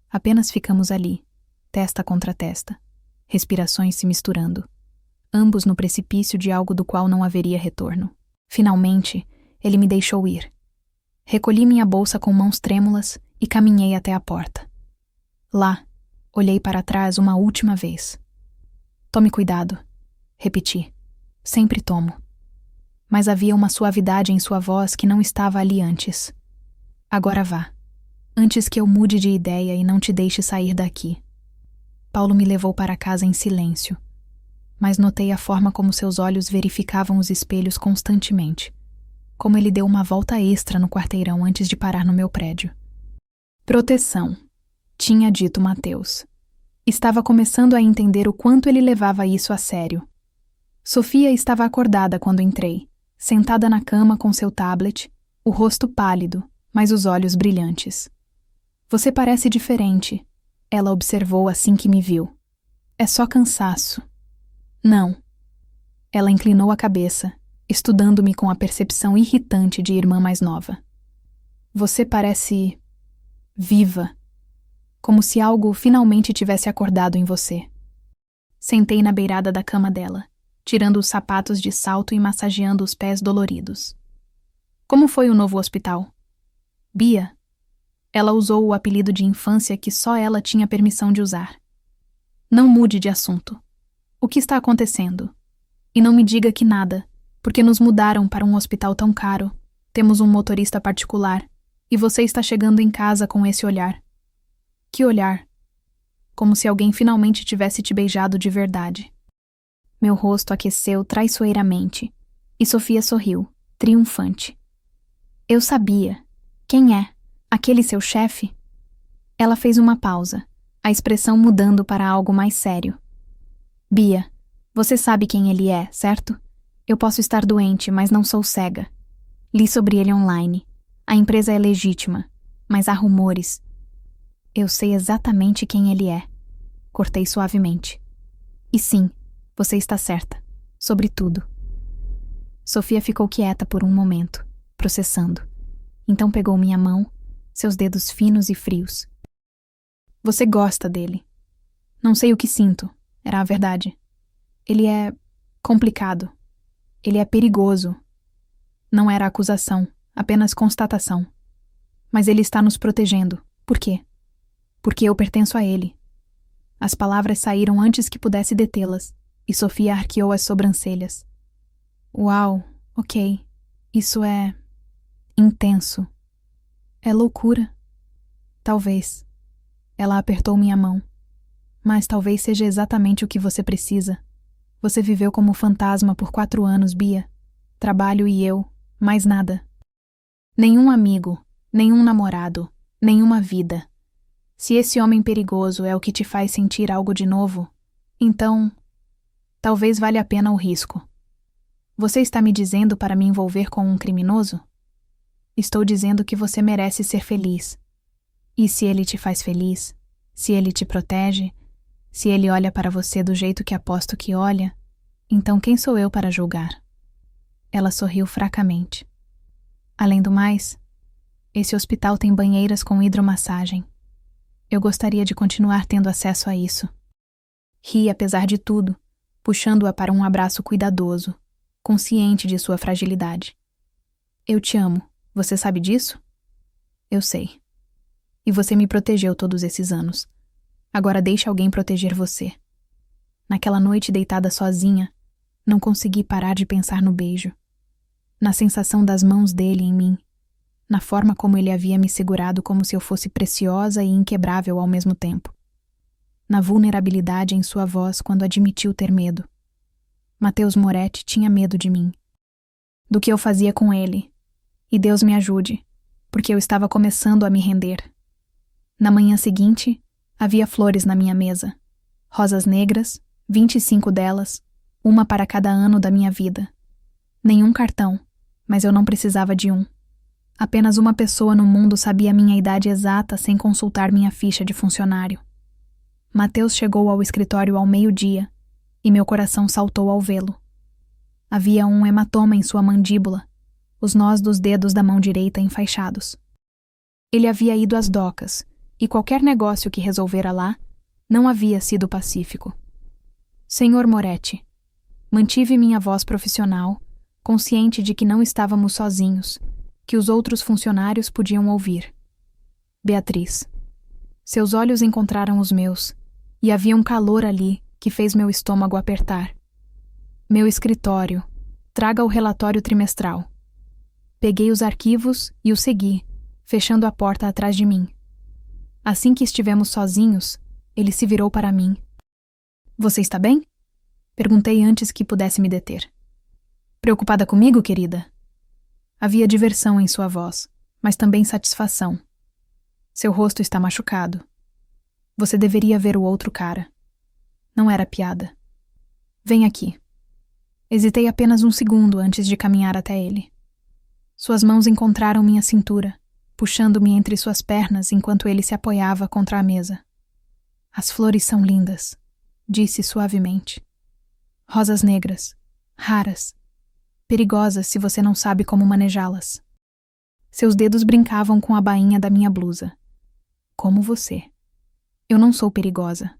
apenas ficamos ali, testa contra testa, respirações se misturando, ambos no precipício de algo do qual não haveria retorno. Finalmente, ele me deixou ir. Recolhi minha bolsa com mãos trêmulas e caminhei até a porta. Lá, olhei para trás uma última vez. Tome cuidado, repeti. Sempre tomo. Mas havia uma suavidade em sua voz que não estava ali antes. Agora vá, antes que eu mude de ideia e não te deixe sair daqui. Paulo me levou para casa em silêncio, mas notei a forma como seus olhos verificavam os espelhos constantemente, como ele deu uma volta extra no quarteirão antes de parar no meu prédio. Proteção, tinha dito Mateus. Estava começando a entender o quanto ele levava isso a sério. Sofia estava acordada quando entrei, sentada na cama com seu tablet, o rosto pálido, mas os olhos brilhantes. Você parece diferente, ela observou assim que me viu. É só cansaço. Não. Ela inclinou a cabeça, estudando-me com a percepção irritante de irmã mais nova. Você parece viva, como se algo finalmente tivesse acordado em você. Sentei na beirada da cama dela, tirando os sapatos de salto e massageando os pés doloridos. Como foi o novo hospital? Bia. Ela usou o apelido de infância que só ela tinha permissão de usar. Não mude de assunto. O que está acontecendo? E não me diga que nada, porque nos mudaram para um hospital tão caro, temos um motorista particular, e você está chegando em casa com esse olhar. Que olhar? Como se alguém finalmente tivesse te beijado de verdade. Meu rosto aqueceu traiçoeiramente, e Sofia sorriu, triunfante. Eu sabia. Quem é? Aquele seu chefe? Ela fez uma pausa, a expressão mudando para algo mais sério. Bia, você sabe quem ele é, certo? Eu posso estar doente, mas não sou cega. Li sobre ele online. A empresa é legítima, mas há rumores. Eu sei exatamente quem ele é. Cortei suavemente. E sim, você está certa. Sobre tudo. Sofia ficou quieta por um momento, processando. Então pegou minha mão, seus dedos finos e frios. Você gosta dele. Não sei o que sinto, era a verdade. Ele é complicado. Ele é perigoso. Não era acusação, apenas constatação. Mas ele está nos protegendo. Por quê? Porque eu pertenço a ele. As palavras saíram antes que pudesse detê-las, e Sofia arqueou as sobrancelhas. Uau, ok. Isso é intenso. É loucura. Talvez. Ela apertou minha mão. Mas talvez seja exatamente o que você precisa. Você viveu como fantasma por 4 anos, Bia. Trabalho e eu, mais nada. Nenhum amigo, nenhum namorado, nenhuma vida. Se esse homem perigoso é o que te faz sentir algo de novo, então, talvez valha a pena o risco. Você está me dizendo para me envolver com um criminoso? Estou dizendo que você merece ser feliz. E se ele te faz feliz, se ele te protege, se ele olha para você do jeito que aposto que olha, então quem sou eu para julgar? Ela sorriu fracamente. Além do mais, esse hospital tem banheiras com hidromassagem. Eu gostaria de continuar tendo acesso a isso. Ri apesar de tudo, puxando-a para um abraço cuidadoso, consciente de sua fragilidade. Eu te amo. Você sabe disso? Eu sei. E você me protegeu todos esses anos. Agora deixe alguém proteger você. Naquela noite deitada sozinha, não consegui parar de pensar no beijo, na sensação das mãos dele em mim, na forma como ele havia me segurado como se eu fosse preciosa e inquebrável ao mesmo tempo. Na vulnerabilidade em sua voz quando admitiu ter medo. Matheus Moretti tinha medo de mim. Do que eu fazia com ele. E Deus me ajude, porque eu estava começando a me render. Na manhã seguinte, havia flores na minha mesa. Rosas negras, 25 delas, uma para cada ano da minha vida. Nenhum cartão, mas eu não precisava de um. Apenas uma pessoa no mundo sabia minha idade exata sem consultar minha ficha de funcionário. Matheus chegou ao escritório ao meio-dia, e meu coração saltou ao vê-lo. Havia um hematoma em sua mandíbula, os nós dos dedos da mão direita enfaixados. Ele havia ido às docas, e qualquer negócio que resolvera lá não havia sido pacífico. Senhor Moretti, mantive minha voz profissional, consciente de que não estávamos sozinhos, que os outros funcionários podiam ouvir. Beatriz. Seus olhos encontraram os meus, e havia um calor ali que fez meu estômago apertar. Meu escritório. Traga o relatório trimestral. Peguei os arquivos e o segui, fechando a porta atrás de mim. Assim que estivemos sozinhos, ele se virou para mim. Você está bem? Perguntei antes que pudesse me deter. Preocupada comigo, querida? Havia diversão em sua voz, mas também satisfação. Seu rosto está machucado. Você deveria ver o outro cara. Não era piada. Vem aqui. Hesitei apenas um segundo antes de caminhar até ele. Suas mãos encontraram minha cintura, puxando-me entre suas pernas enquanto ele se apoiava contra a mesa. As flores são lindas, disse suavemente. Rosas negras, raras, perigosas se você não sabe como manejá-las. Seus dedos brincavam com a bainha da minha blusa. Como você. Eu não sou perigosa.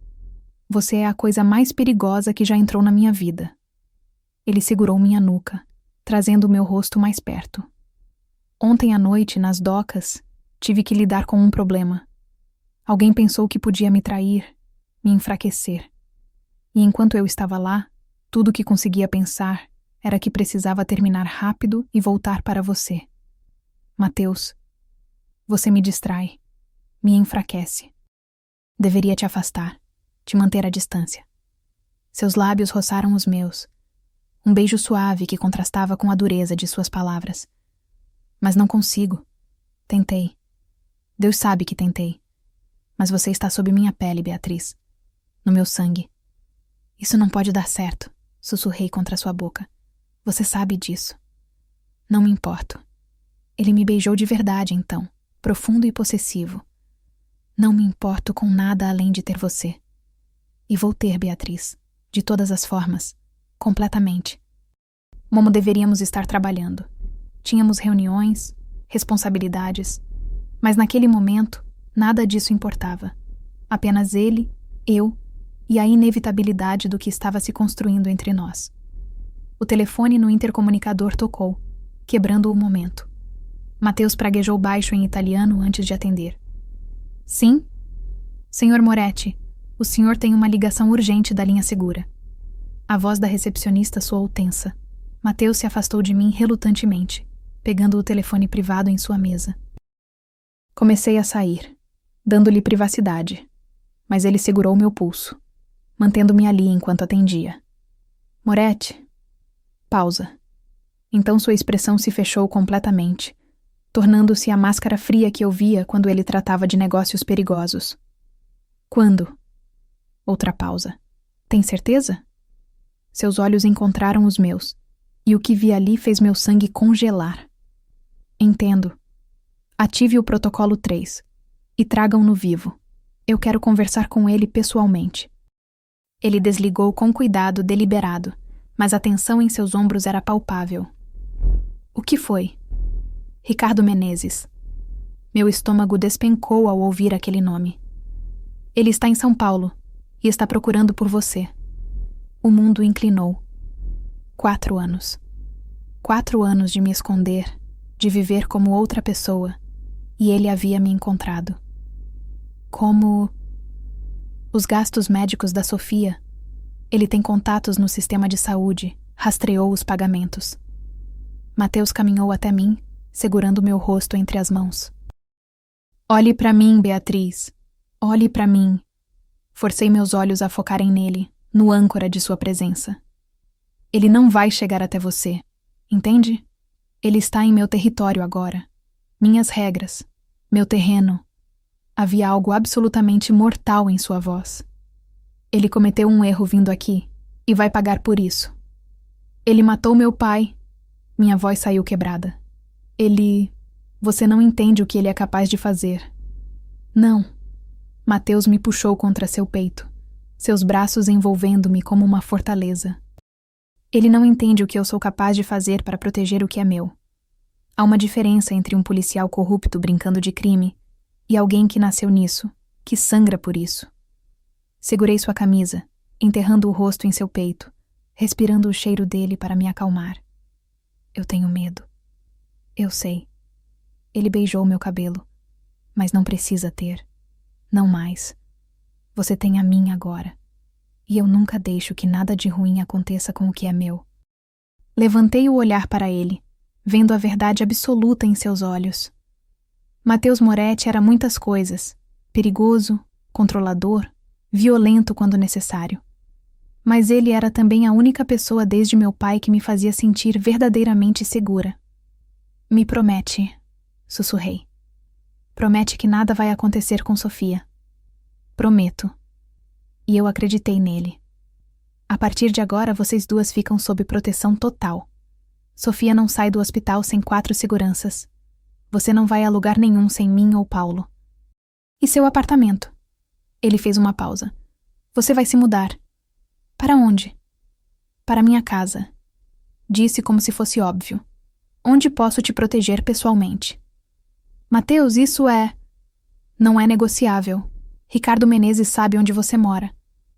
Você é a coisa mais perigosa que já entrou na minha vida. Ele segurou minha nuca, trazendo o meu rosto mais perto. Ontem à noite, nas docas, tive que lidar com um problema. Alguém pensou que podia me trair, me enfraquecer. E enquanto eu estava lá, tudo o que conseguia pensar era que precisava terminar rápido e voltar para você. Matheus, você me distrai, me enfraquece. Deveria te afastar, te manter à distância. Seus lábios roçaram os meus, um beijo suave que contrastava com a dureza de suas palavras. Mas não consigo. Tentei. Deus sabe que tentei. Mas você está sob minha pele, Beatriz. No meu sangue. Isso não pode dar certo, sussurrei contra sua boca. Você sabe disso. Não me importo. Ele me beijou de verdade, então, profundo e possessivo. Não me importo com nada além de ter você. E vou ter, Beatriz, de todas as formas, completamente. Como deveríamos estar trabalhando. Tínhamos reuniões, responsabilidades, mas naquele momento nada disso importava. Apenas ele, eu e a inevitabilidade do que estava se construindo entre nós. O telefone no intercomunicador tocou, quebrando o momento. Matheus praguejou baixo em italiano antes de atender. Sim? Senhor Moretti, o senhor tem uma ligação urgente da linha segura. A voz da recepcionista soou tensa. Matheus se afastou de mim relutantemente, pegando o telefone privado em sua mesa. Comecei a sair, dando-lhe privacidade, mas ele segurou meu pulso, mantendo-me ali enquanto atendia. Moretti? Pausa. Então sua expressão se fechou completamente, tornando-se a máscara fria que eu via quando ele tratava de negócios perigosos. Quando? Outra pausa. Tem certeza? Seus olhos encontraram os meus, e o que vi ali fez meu sangue congelar. Entendo. Ative o protocolo 3 e tragam-no vivo. Eu quero conversar com ele pessoalmente. Ele desligou com cuidado deliberado, mas a tensão em seus ombros era palpável. O que foi? Ricardo Menezes. Meu estômago despencou ao ouvir aquele nome. Ele está em São Paulo e está procurando por você. O mundo inclinou. 4 anos. 4 anos de me esconder, de viver como outra pessoa, e ele havia me encontrado. Como os gastos médicos da Sofia. Ele tem contatos no sistema de saúde, rastreou os pagamentos. Matheus caminhou até mim segurando meu rosto entre as mãos. Olhe para mim, Beatriz. Olhe para mim. Forcei meus olhos a focarem nele, no âncora de sua presença. Ele não vai chegar até você, entende? Ele está em meu território agora. Minhas regras, meu terreno. Havia algo absolutamente mortal em sua voz. Ele cometeu um erro vindo aqui e vai pagar por isso. Ele matou meu pai. Minha voz saiu quebrada. Você não entende o que ele é capaz de fazer. Não. Mateus me puxou contra seu peito, seus braços envolvendo-me como uma fortaleza. Ele não entende o que eu sou capaz de fazer para proteger o que é meu. Há uma diferença entre um policial corrupto brincando de crime e alguém que nasceu nisso, que sangra por isso. Segurei sua camisa, enterrando o rosto em seu peito, respirando o cheiro dele para me acalmar. Eu tenho medo. Eu sei. Ele beijou meu cabelo. Mas não precisa ter. Não mais. Você tem a mim agora. E eu nunca deixo que nada de ruim aconteça com o que é meu. Levantei o olhar para ele, vendo a verdade absoluta em seus olhos. Mateus Moretti era muitas coisas. Perigoso, controlador, violento quando necessário. Mas ele era também a única pessoa desde meu pai que me fazia sentir verdadeiramente segura. Me promete, sussurrei. Promete que nada vai acontecer com Sofia. Prometo. E eu acreditei nele. A partir de agora, vocês duas ficam sob proteção total. Sofia não sai do hospital sem 4 seguranças. Você não vai a lugar nenhum sem mim ou Paulo. E seu apartamento? Ele fez uma pausa. Você vai se mudar. Para onde? Para minha casa. Disse como se fosse óbvio. Onde posso te proteger pessoalmente? Mateus, isso não é negociável. Ricardo Menezes sabe onde você mora.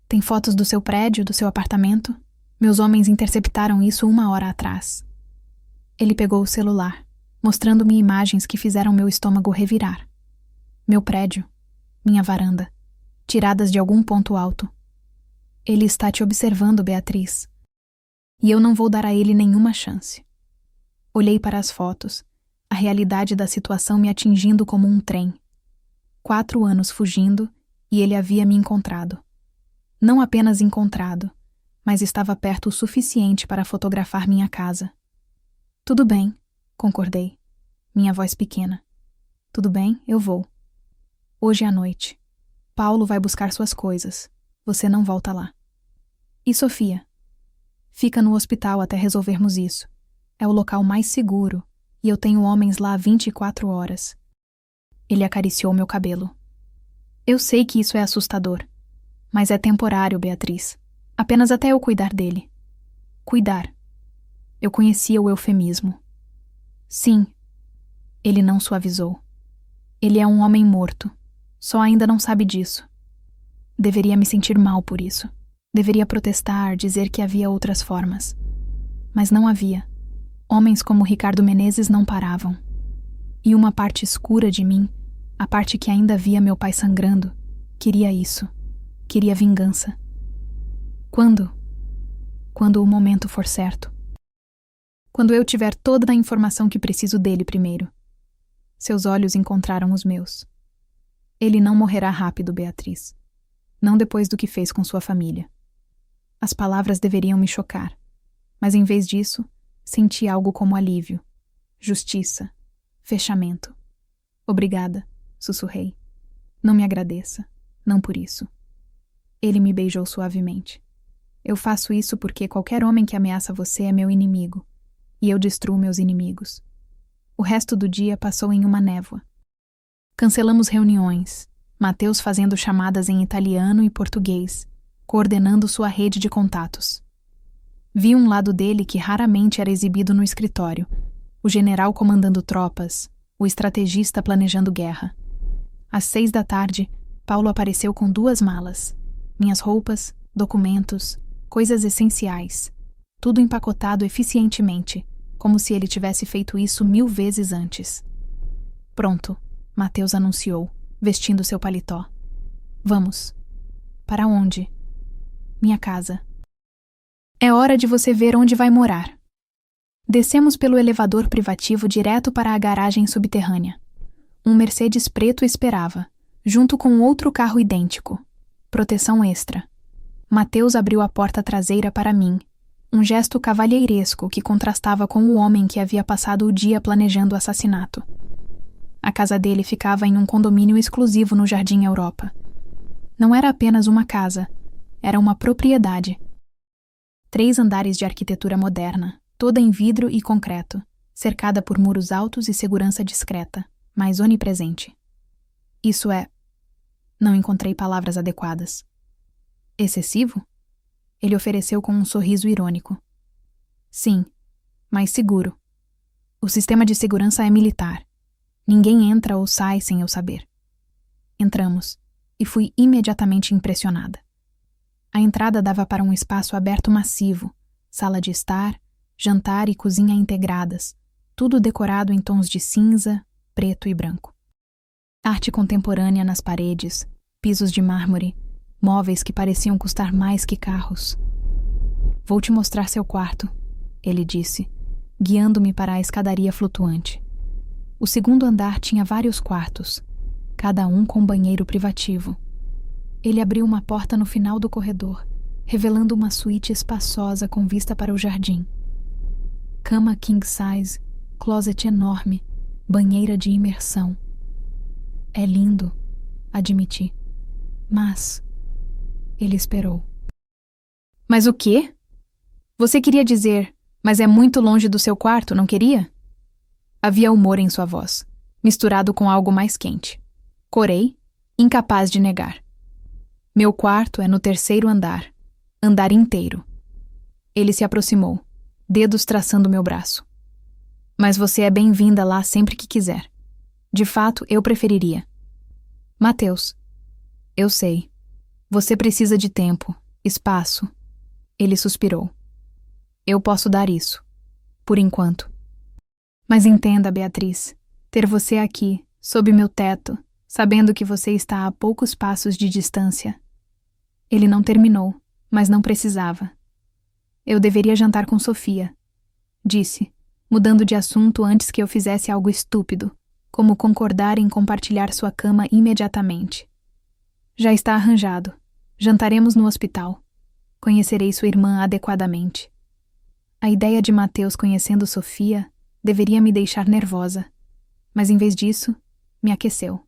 Tem fotos do seu prédio, do seu apartamento. Meus homens interceptaram isso 1 hora atrás. Ele pegou o celular, mostrando-me imagens que fizeram meu estômago revirar. Meu prédio, minha varanda, tiradas de algum ponto alto. Ele está te observando, Beatriz. E eu não vou dar a ele nenhuma chance. Olhei para as fotos, a realidade da situação me atingindo como um trem. 4 anos fugindo e ele havia me encontrado. Não apenas encontrado, mas estava perto o suficiente para fotografar minha casa. Tudo bem, concordei, minha voz pequena. Tudo bem, eu vou. Hoje à noite. Paulo vai buscar suas coisas. Você não volta lá. E Sofia? Fica no hospital até resolvermos isso. É o local mais seguro e eu tenho homens lá 24 horas. Ele acariciou meu cabelo. Eu sei que isso é assustador, mas é temporário, Beatriz. Apenas até eu cuidar dele. Cuidar. Eu conhecia o eufemismo. Sim. Ele não suavizou. Ele é um homem morto. Só ainda não sabe disso. Deveria me sentir mal por isso. Deveria protestar, dizer que havia outras formas. Mas não havia. Homens como Ricardo Menezes não paravam. E uma parte escura de mim, a parte que ainda via meu pai sangrando, queria isso. Queria vingança. Quando? Quando o momento for certo. Quando eu tiver toda a informação que preciso dele primeiro. Seus olhos encontraram os meus. Ele não morrerá rápido, Beatriz. Não depois do que fez com sua família. As palavras deveriam me chocar, mas em vez disso, senti algo como alívio, justiça, fechamento. Obrigada, sussurrei. Não me agradeça, não por isso. Ele me beijou suavemente. Eu faço isso porque qualquer homem que ameaça você é meu inimigo, e eu destruo meus inimigos. O resto do dia passou em uma névoa. Cancelamos reuniões, Mateus fazendo chamadas em italiano e português, coordenando sua rede de contatos. Vi um lado dele que raramente era exibido no escritório, o general comandando tropas, o estrategista planejando guerra. Às 6 da tarde, Paulo apareceu com 2 malas. Minhas roupas, documentos, coisas essenciais. Tudo empacotado eficientemente, como se ele tivesse feito isso 1000 vezes antes. Pronto, Mateus anunciou, vestindo seu paletó. Vamos. Para onde? Minha casa. É hora de você ver onde vai morar. Descemos pelo elevador privativo direto para a garagem subterrânea. Um Mercedes preto esperava, junto com outro carro idêntico. Proteção extra. Mateus abriu a porta traseira para mim, um gesto cavalheiresco que contrastava com o homem que havia passado o dia planejando o assassinato. A casa dele ficava em um condomínio exclusivo no Jardim Europa. Não era apenas uma casa, era uma propriedade. 3 andares de arquitetura moderna, toda em vidro e concreto, cercada por muros altos e segurança discreta, mas onipresente. Isso é... Não encontrei palavras adequadas. Excessivo? Ele ofereceu com um sorriso irônico. Sim, mas seguro. O sistema de segurança é militar. Ninguém entra ou sai sem eu saber. Entramos, e fui imediatamente impressionada. A entrada dava para um espaço aberto massivo, sala de estar, jantar e cozinha integradas, tudo decorado em tons de cinza, preto e branco. Arte contemporânea nas paredes, pisos de mármore, móveis que pareciam custar mais que carros. Vou te mostrar seu quarto, ele disse, guiando-me para a escadaria flutuante. O segundo andar tinha vários quartos, cada um com banheiro privativo. Ele abriu uma porta no final do corredor, revelando uma suíte espaçosa com vista para o jardim. Cama king size, closet enorme, banheira de imersão. É lindo, admiti. Mas... Ele esperou. Mas o quê? Você queria dizer, mas é muito longe do seu quarto, não queria? Havia humor em sua voz, misturado com algo mais quente. Corei, incapaz de negar. Meu quarto é no 3º andar, andar inteiro. Ele se aproximou, dedos traçando meu braço. Mas você é bem-vinda lá sempre que quiser. De fato, eu preferiria. Mateus, eu sei. Você precisa de tempo, espaço. Ele suspirou. Eu posso dar isso, por enquanto. Mas entenda, Beatriz, ter você aqui, sob meu teto, sabendo que você está a poucos passos de distância. Ele não terminou, mas não precisava. Eu deveria jantar com Sofia, disse, mudando de assunto antes que eu fizesse algo estúpido, como concordar em compartilhar sua cama imediatamente. Já está arranjado. Jantaremos no hospital. Conhecerei sua irmã adequadamente. A ideia de Mateus conhecendo Sofia deveria me deixar nervosa, mas em vez disso, me aqueceu.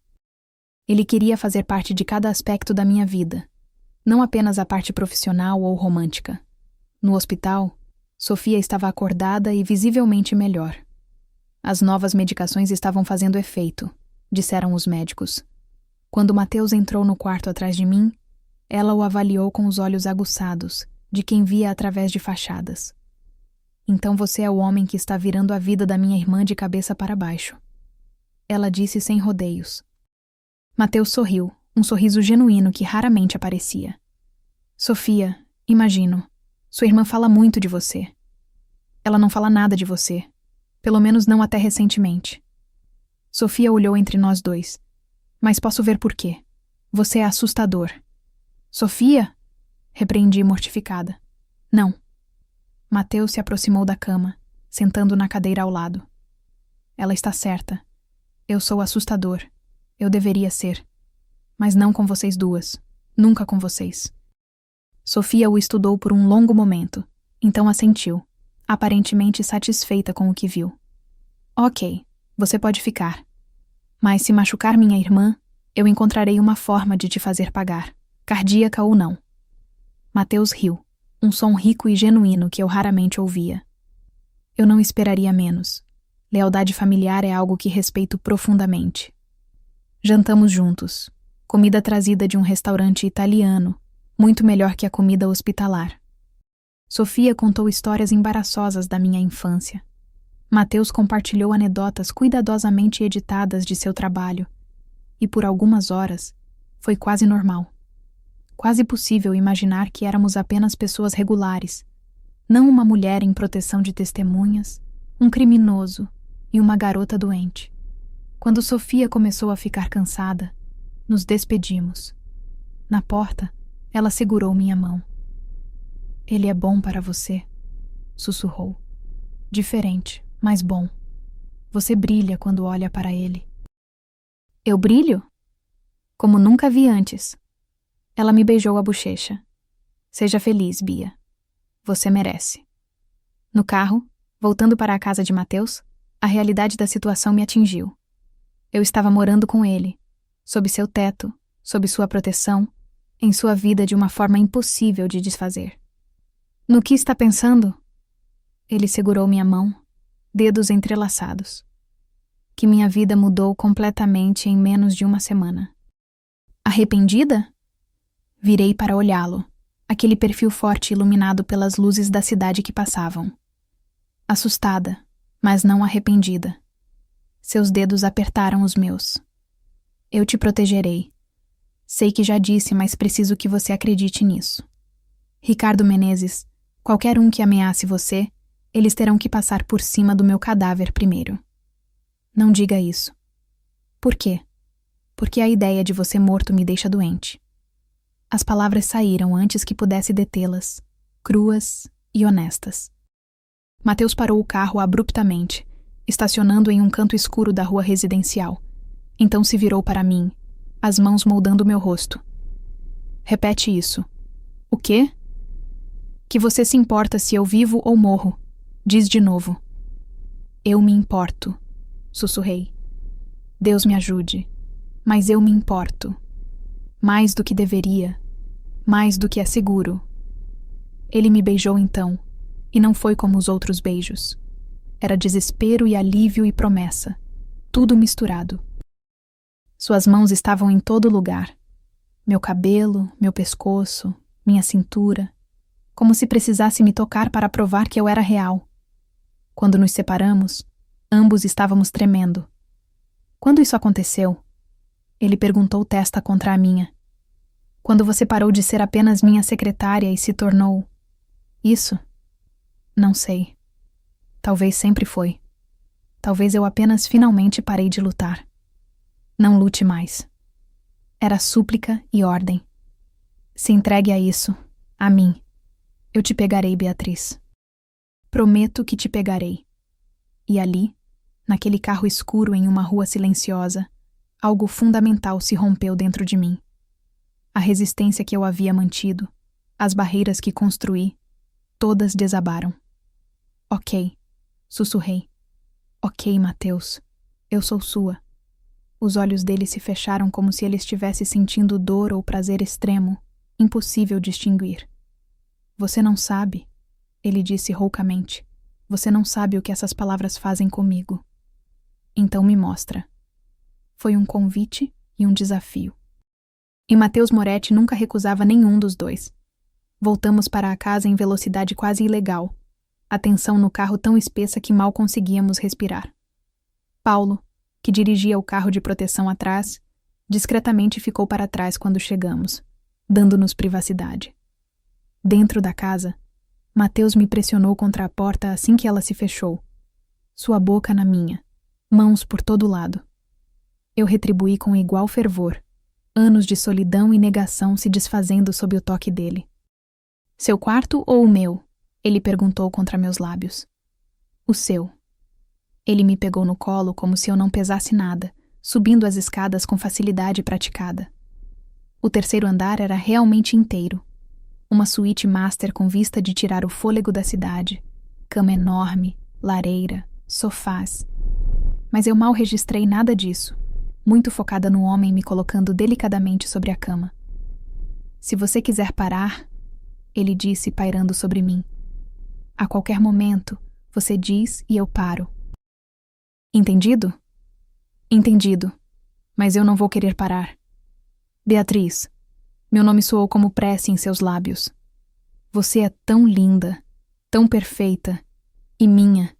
Ele queria fazer parte de cada aspecto da minha vida, não apenas a parte profissional ou romântica. No hospital, Sofia estava acordada e visivelmente melhor. As novas medicações estavam fazendo efeito, disseram os médicos. Quando Mateus entrou no quarto atrás de mim, ela o avaliou com os olhos aguçados, de quem via através de fachadas. Então você é o homem que está virando a vida da minha irmã de cabeça para baixo. Ela disse sem rodeios. Mateus sorriu, um sorriso genuíno que raramente aparecia. Sofia, imagino, sua irmã fala muito de você. Ela não fala nada de você, pelo menos não até recentemente. Sofia olhou entre nós dois. Mas posso ver por quê. Você é assustador. Sofia? Repreendi mortificada. Não. Mateus se aproximou da cama, sentando na cadeira ao lado. Ela está certa. Eu sou assustador. Eu deveria ser. Mas não com vocês duas. Nunca com vocês. Sofia o estudou por um longo momento, então assentiu, aparentemente satisfeita com o que viu. Ok, você pode ficar. Mas se machucar minha irmã, eu encontrarei uma forma de te fazer pagar, cardíaca ou não. Mateus riu, um som rico e genuíno que eu raramente ouvia. Eu não esperaria menos. Lealdade familiar é algo que respeito profundamente. Jantamos juntos. Comida trazida de um restaurante italiano, muito melhor que a comida hospitalar. Sofia contou histórias embaraçosas da minha infância. Mateus compartilhou anedotas cuidadosamente editadas de seu trabalho. E por algumas horas, foi quase normal. Quase possível imaginar que éramos apenas pessoas regulares, não uma mulher em proteção de testemunhas, um criminoso e uma garota doente. Quando Sofia começou a ficar cansada, nos despedimos. Na porta, ela segurou minha mão. Ele é bom para você, sussurrou. Diferente, mas bom. Você brilha quando olha para ele. Eu brilho? Como nunca vi antes. Ela me beijou a bochecha. Seja feliz, Bia. Você merece. No carro, voltando para a casa de Mateus, a realidade da situação me atingiu. Eu estava morando com ele, sob seu teto, sob sua proteção, em sua vida de uma forma impossível de desfazer. No que está pensando? Ele segurou minha mão, dedos entrelaçados. Que minha vida mudou completamente em menos de uma semana. Arrependida? Virei para olhá-lo, aquele perfil forte iluminado pelas luzes da cidade que passavam. Assustada, mas não arrependida. Seus dedos apertaram os meus. Eu te protegerei. Sei que já disse, mas preciso que você acredite nisso. Ricardo Menezes, qualquer um que ameace você, eles terão que passar por cima do meu cadáver primeiro. Não diga isso. Por quê? Porque a ideia de você morto me deixa doente. As palavras saíram antes que pudesse detê-las, cruas e honestas. Mateus parou o carro abruptamente, estacionando em um canto escuro da rua residencial. Então se virou para mim, as mãos moldando meu rosto. Repete isso. O quê? Que você se importa se eu vivo ou morro. Diz de novo. Eu me importo, sussurrei. Deus me ajude, mas eu me importo. Mais do que deveria, mais do que é seguro. Ele me beijou então, e não foi como os outros beijos. Era desespero e alívio e promessa, tudo misturado. Suas mãos estavam em todo lugar. Meu cabelo, meu pescoço, minha cintura, como se precisasse me tocar para provar que eu era real. Quando nos separamos, ambos estávamos tremendo. Quando isso aconteceu? Ele perguntou testa contra a minha. Quando você parou de ser apenas minha secretária e se tornou... Isso? Não sei. Talvez sempre foi. Talvez eu apenas finalmente parei de lutar. Não lute mais. Era súplica e ordem. Se entregue a isso, a mim. Eu te pegarei, Beatriz. Prometo que te pegarei. E ali, naquele carro escuro em uma rua silenciosa, algo fundamental se rompeu dentro de mim. A resistência que eu havia mantido, as barreiras que construí, todas desabaram. Ok, sussurrei. Ok, Mateus, eu sou sua. Os olhos dele se fecharam como se ele estivesse sentindo dor ou prazer extremo, impossível distinguir. Você não sabe, ele disse roucamente. Você não sabe o que essas palavras fazem comigo. Então me mostra. Foi um convite e um desafio. E Mateus Moretti nunca recusava nenhum dos dois. Voltamos para a casa em velocidade quase ilegal. A tensão no carro tão espessa que mal conseguíamos respirar. Paulo, que dirigia o carro de proteção atrás, discretamente ficou para trás quando chegamos, dando-nos privacidade. Dentro da casa, Mateus me pressionou contra a porta assim que ela se fechou. Sua boca na minha, mãos por todo lado. Eu retribuí com igual fervor, anos de solidão e negação se desfazendo sob o toque dele. Seu quarto ou o meu? Ele perguntou contra meus lábios. O seu. Ele me pegou no colo como se eu não pesasse nada, subindo as escadas com facilidade praticada. O terceiro andar era realmente inteiro. Uma suíte master com vista de tirar o fôlego da cidade. Cama enorme, lareira, sofás. Mas eu mal registrei nada disso, muito focada no homem me colocando delicadamente sobre a cama. Se você quiser parar, ele disse pairando sobre mim. A qualquer momento, você diz e eu paro. Entendido? Entendido. Mas eu não vou querer parar. Beatriz. Meu nome soou como prece em seus lábios. Você é tão linda, tão perfeita, e minha.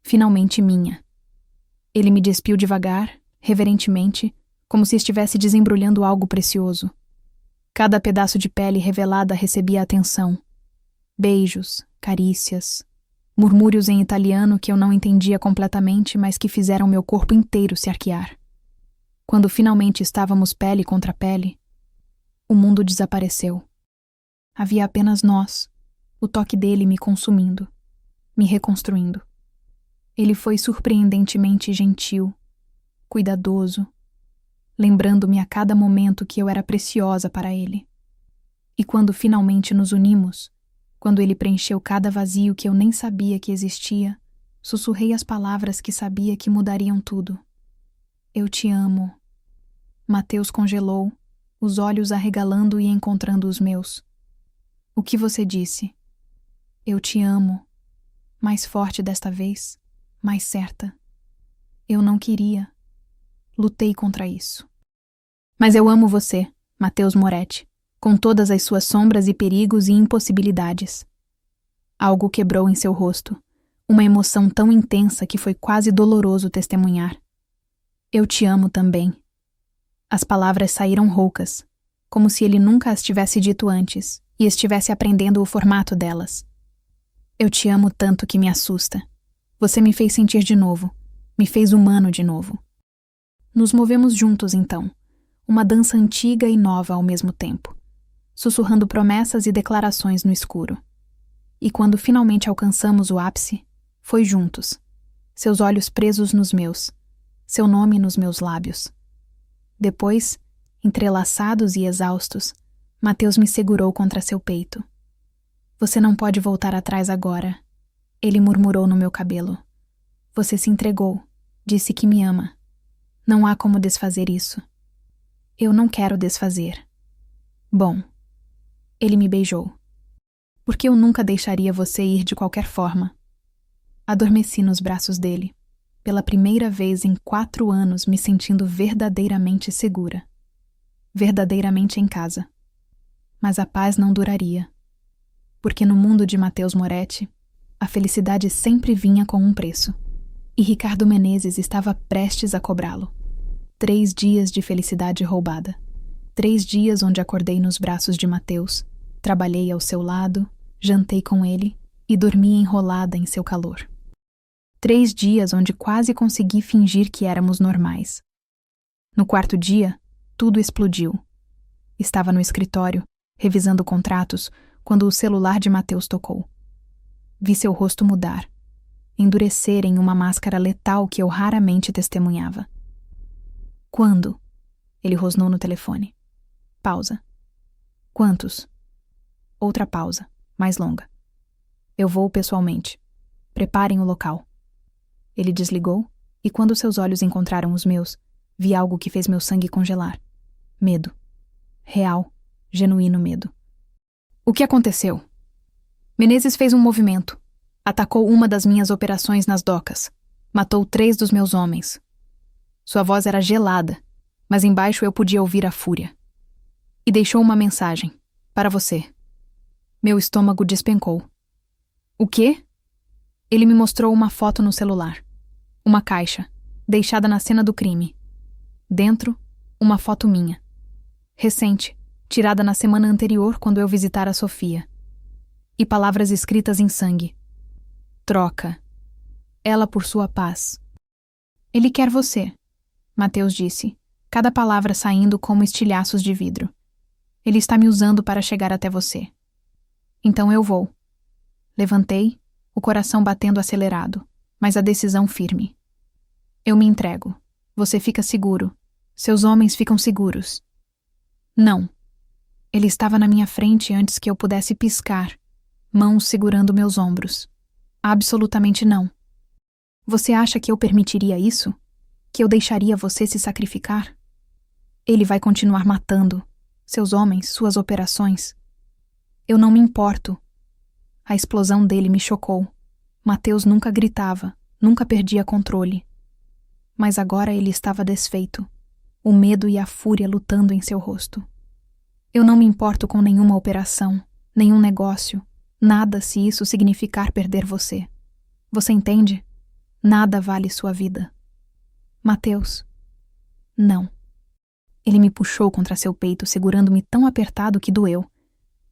Finalmente minha. Ele me despiu devagar, reverentemente, como se estivesse desembrulhando algo precioso. Cada pedaço de pele revelada recebia atenção. Beijos, carícias, murmúrios em italiano que eu não entendia completamente, mas que fizeram meu corpo inteiro se arquear. Quando finalmente estávamos pele contra pele, o mundo desapareceu. Havia apenas nós, o toque dele me consumindo, me reconstruindo. Ele foi surpreendentemente gentil, cuidadoso, lembrando-me a cada momento que eu era preciosa para ele. E quando finalmente nos unimos, quando ele preencheu cada vazio que eu nem sabia que existia, sussurrei as palavras que sabia que mudariam tudo. Eu te amo. Mateus congelou, os olhos arregalando e encontrando os meus. O que você disse? Eu te amo. Mais forte desta vez, mais certa. Eu não queria. Lutei contra isso. Mas eu amo você, Mateus Moretti, com todas as suas sombras e perigos e impossibilidades. Algo quebrou em seu rosto, uma emoção tão intensa que foi quase doloroso testemunhar. Eu te amo também. As palavras saíram roucas, como se ele nunca as tivesse dito antes e estivesse aprendendo o formato delas. Eu te amo tanto que me assusta. Você me fez sentir de novo, me fez humano de novo. Nos movemos juntos então, uma dança antiga e nova ao mesmo tempo, sussurrando promessas e declarações no escuro. E quando finalmente alcançamos o ápice, foi juntos, seus olhos presos nos meus, seu nome nos meus lábios. Depois, entrelaçados e exaustos, Mateus me segurou contra seu peito. Você não pode voltar atrás agora, ele murmurou no meu cabelo. Você se entregou, disse que me ama. Não há como desfazer isso. Eu não quero desfazer. Bom, ele me beijou. Porque eu nunca deixaria você ir de qualquer forma. Adormeci nos braços dele, pela primeira vez em 4 anos me sentindo verdadeiramente segura. Verdadeiramente em casa. Mas a paz não duraria. Porque no mundo de Mateus Moretti, a felicidade sempre vinha com um preço. E Ricardo Menezes estava prestes a cobrá-lo. 3 dias de felicidade roubada. 3 dias onde acordei nos braços de Mateus, trabalhei ao seu lado, jantei com ele e dormi enrolada em seu calor. 3 dias onde quase consegui fingir que éramos normais. No 4º dia, tudo explodiu. Estava no escritório, revisando contratos, quando o celular de Mateus tocou. Vi seu rosto mudar, endurecer em uma máscara letal que eu raramente testemunhava. Quando? Ele rosnou no telefone. Pausa. Quantos? Outra pausa, mais longa. Eu vou pessoalmente. Preparem o local. Ele desligou, e quando seus olhos encontraram os meus, vi algo que fez meu sangue congelar. Medo. Real, genuíno medo. O que aconteceu? Menezes fez um movimento. Atacou uma das minhas operações nas docas. Matou 3 dos meus homens. Sua voz era gelada, mas embaixo eu podia ouvir a fúria. E deixou uma mensagem. Para você. Meu estômago despencou. O quê? Ele me mostrou uma foto no celular. Uma caixa, deixada na cena do crime. Dentro, uma foto minha. Recente, tirada na semana anterior quando eu visitara a Sofia. E palavras escritas em sangue. Troca. Ela por sua paz. Ele quer você, Mateus disse, cada palavra saindo como estilhaços de vidro. Ele está me usando para chegar até você. Então eu vou. Levantei, o coração batendo acelerado, mas a decisão firme. Eu me entrego. Você fica seguro. Seus homens ficam seguros. Não. Ele estava na minha frente antes que eu pudesse piscar, mãos segurando meus ombros. Absolutamente não. Você acha que eu permitiria isso? Que eu deixaria você se sacrificar? Ele vai continuar matando. Seus homens, suas operações. Eu não me importo. A explosão dele me chocou. Mateus nunca gritava, nunca perdia controle. Mas agora ele estava desfeito, o medo e a fúria lutando em seu rosto. Eu não me importo com nenhuma operação, nenhum negócio, nada se isso significar perder você. Você entende? Nada vale sua vida. Mateus. Não. Ele me puxou contra seu peito, segurando-me tão apertado que doeu.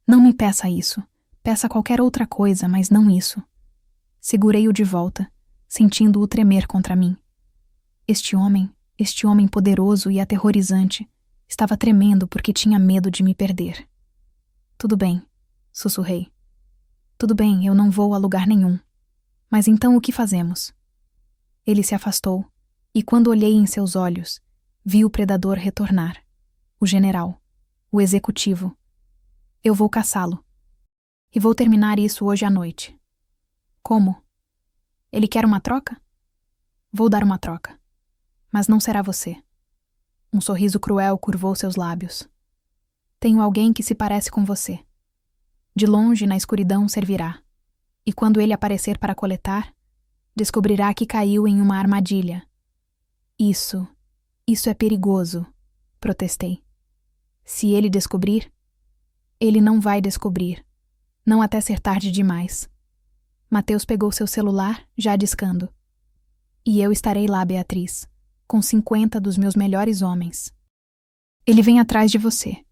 Não me peça isso. Peça qualquer outra coisa, mas não isso. Segurei-o de volta, sentindo-o tremer contra mim. Este homem poderoso e aterrorizante, estava tremendo porque tinha medo de me perder. Tudo bem, sussurrei. Tudo bem, eu não vou a lugar nenhum. Mas então o que fazemos? Ele se afastou, e quando olhei em seus olhos, vi o predador retornar. O general. O executivo. Eu vou caçá-lo. E vou terminar isso hoje à noite. Como? Ele quer uma troca? Vou dar uma troca. Mas não será você. Um sorriso cruel curvou seus lábios. Tenho alguém que se parece com você. De longe, na escuridão, servirá. E quando ele aparecer para coletar, descobrirá que caiu em uma armadilha. Isso é perigoso, protestei. Se ele descobrir, ele não vai descobrir. Não até ser tarde demais. Mateus pegou seu celular, já discando. E eu estarei lá, Beatriz, com 50 dos meus melhores homens. Ele vem atrás de você.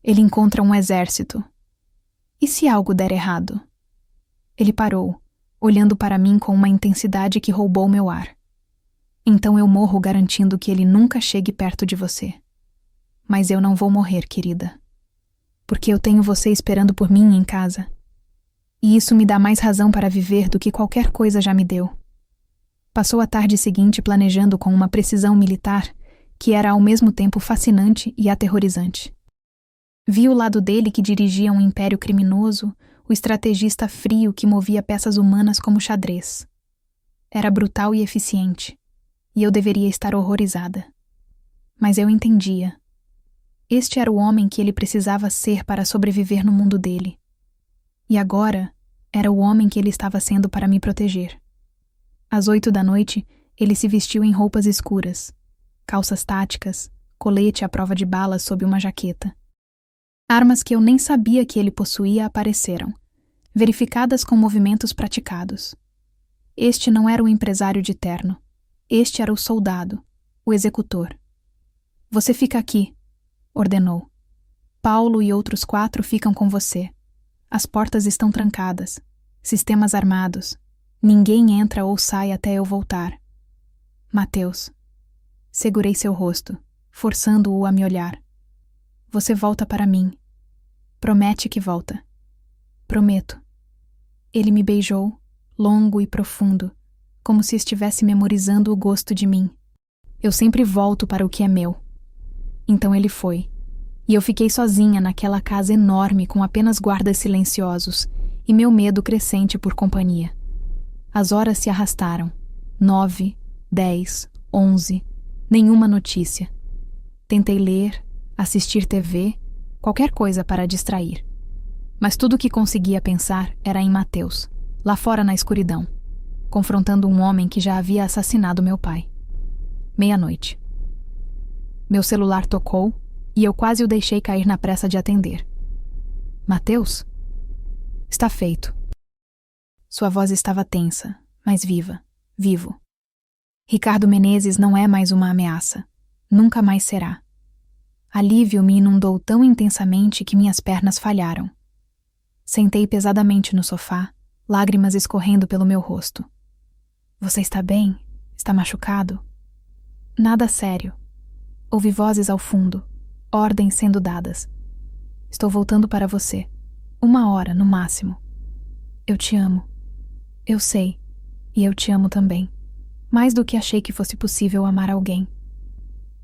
Ele encontra um exército. E se algo der errado? Ele parou, olhando para mim com uma intensidade que roubou meu ar. Então eu morro garantindo que ele nunca chegue perto de você. Mas eu não vou morrer, querida. Porque eu tenho você esperando por mim em casa. E isso me dá mais razão para viver do que qualquer coisa já me deu. Passou a tarde seguinte planejando com uma precisão militar que era ao mesmo tempo fascinante e aterrorizante. Vi o lado dele que dirigia um império criminoso, o estrategista frio que movia peças humanas como xadrez. Era brutal e eficiente, e eu deveria estar horrorizada. Mas eu entendia. Este era o homem que ele precisava ser para sobreviver no mundo dele. E agora, era o homem que ele estava sendo para me proteger. Às 8 da noite, ele se vestiu em roupas escuras, calças táticas, colete à prova de balas sob uma jaqueta. Armas que eu nem sabia que ele possuía apareceram, verificadas com movimentos praticados. Este não era o empresário de terno. Este era o soldado, o executor. Você fica aqui, ordenou. Paulo e outros 4 ficam com você. As portas estão trancadas. Sistemas armados. Ninguém entra ou sai até eu voltar. Mateus. Segurei seu rosto, forçando-o a me olhar. Você volta para mim. Promete que volta. Prometo. Ele me beijou, longo e profundo, como se estivesse memorizando o gosto de mim. Eu sempre volto para o que é meu. Então ele foi, e eu fiquei sozinha naquela casa enorme com apenas guardas silenciosos e meu medo crescente por companhia. As horas se arrastaram. 9, 10, 11, nenhuma notícia. Tentei ler, assistir TV, qualquer coisa para distrair. Mas tudo o que conseguia pensar era em Mateus, lá fora na escuridão, confrontando um homem que já havia assassinado meu pai. 00:30. Meu celular tocou e eu quase o deixei cair na pressa de atender. Mateus? Está feito. Sua voz estava tensa, mas viva, vivo. Ricardo Menezes não é mais uma ameaça. Nunca mais será. Alívio me inundou tão intensamente que minhas pernas falharam. Sentei pesadamente no sofá, lágrimas escorrendo pelo meu rosto. Você está bem? Está machucado? Nada sério. Ouvi vozes ao fundo, ordens sendo dadas. Estou voltando para você. 1 hora, no máximo. Eu te amo. Eu sei. E eu te amo também. Mais do que achei que fosse possível amar alguém.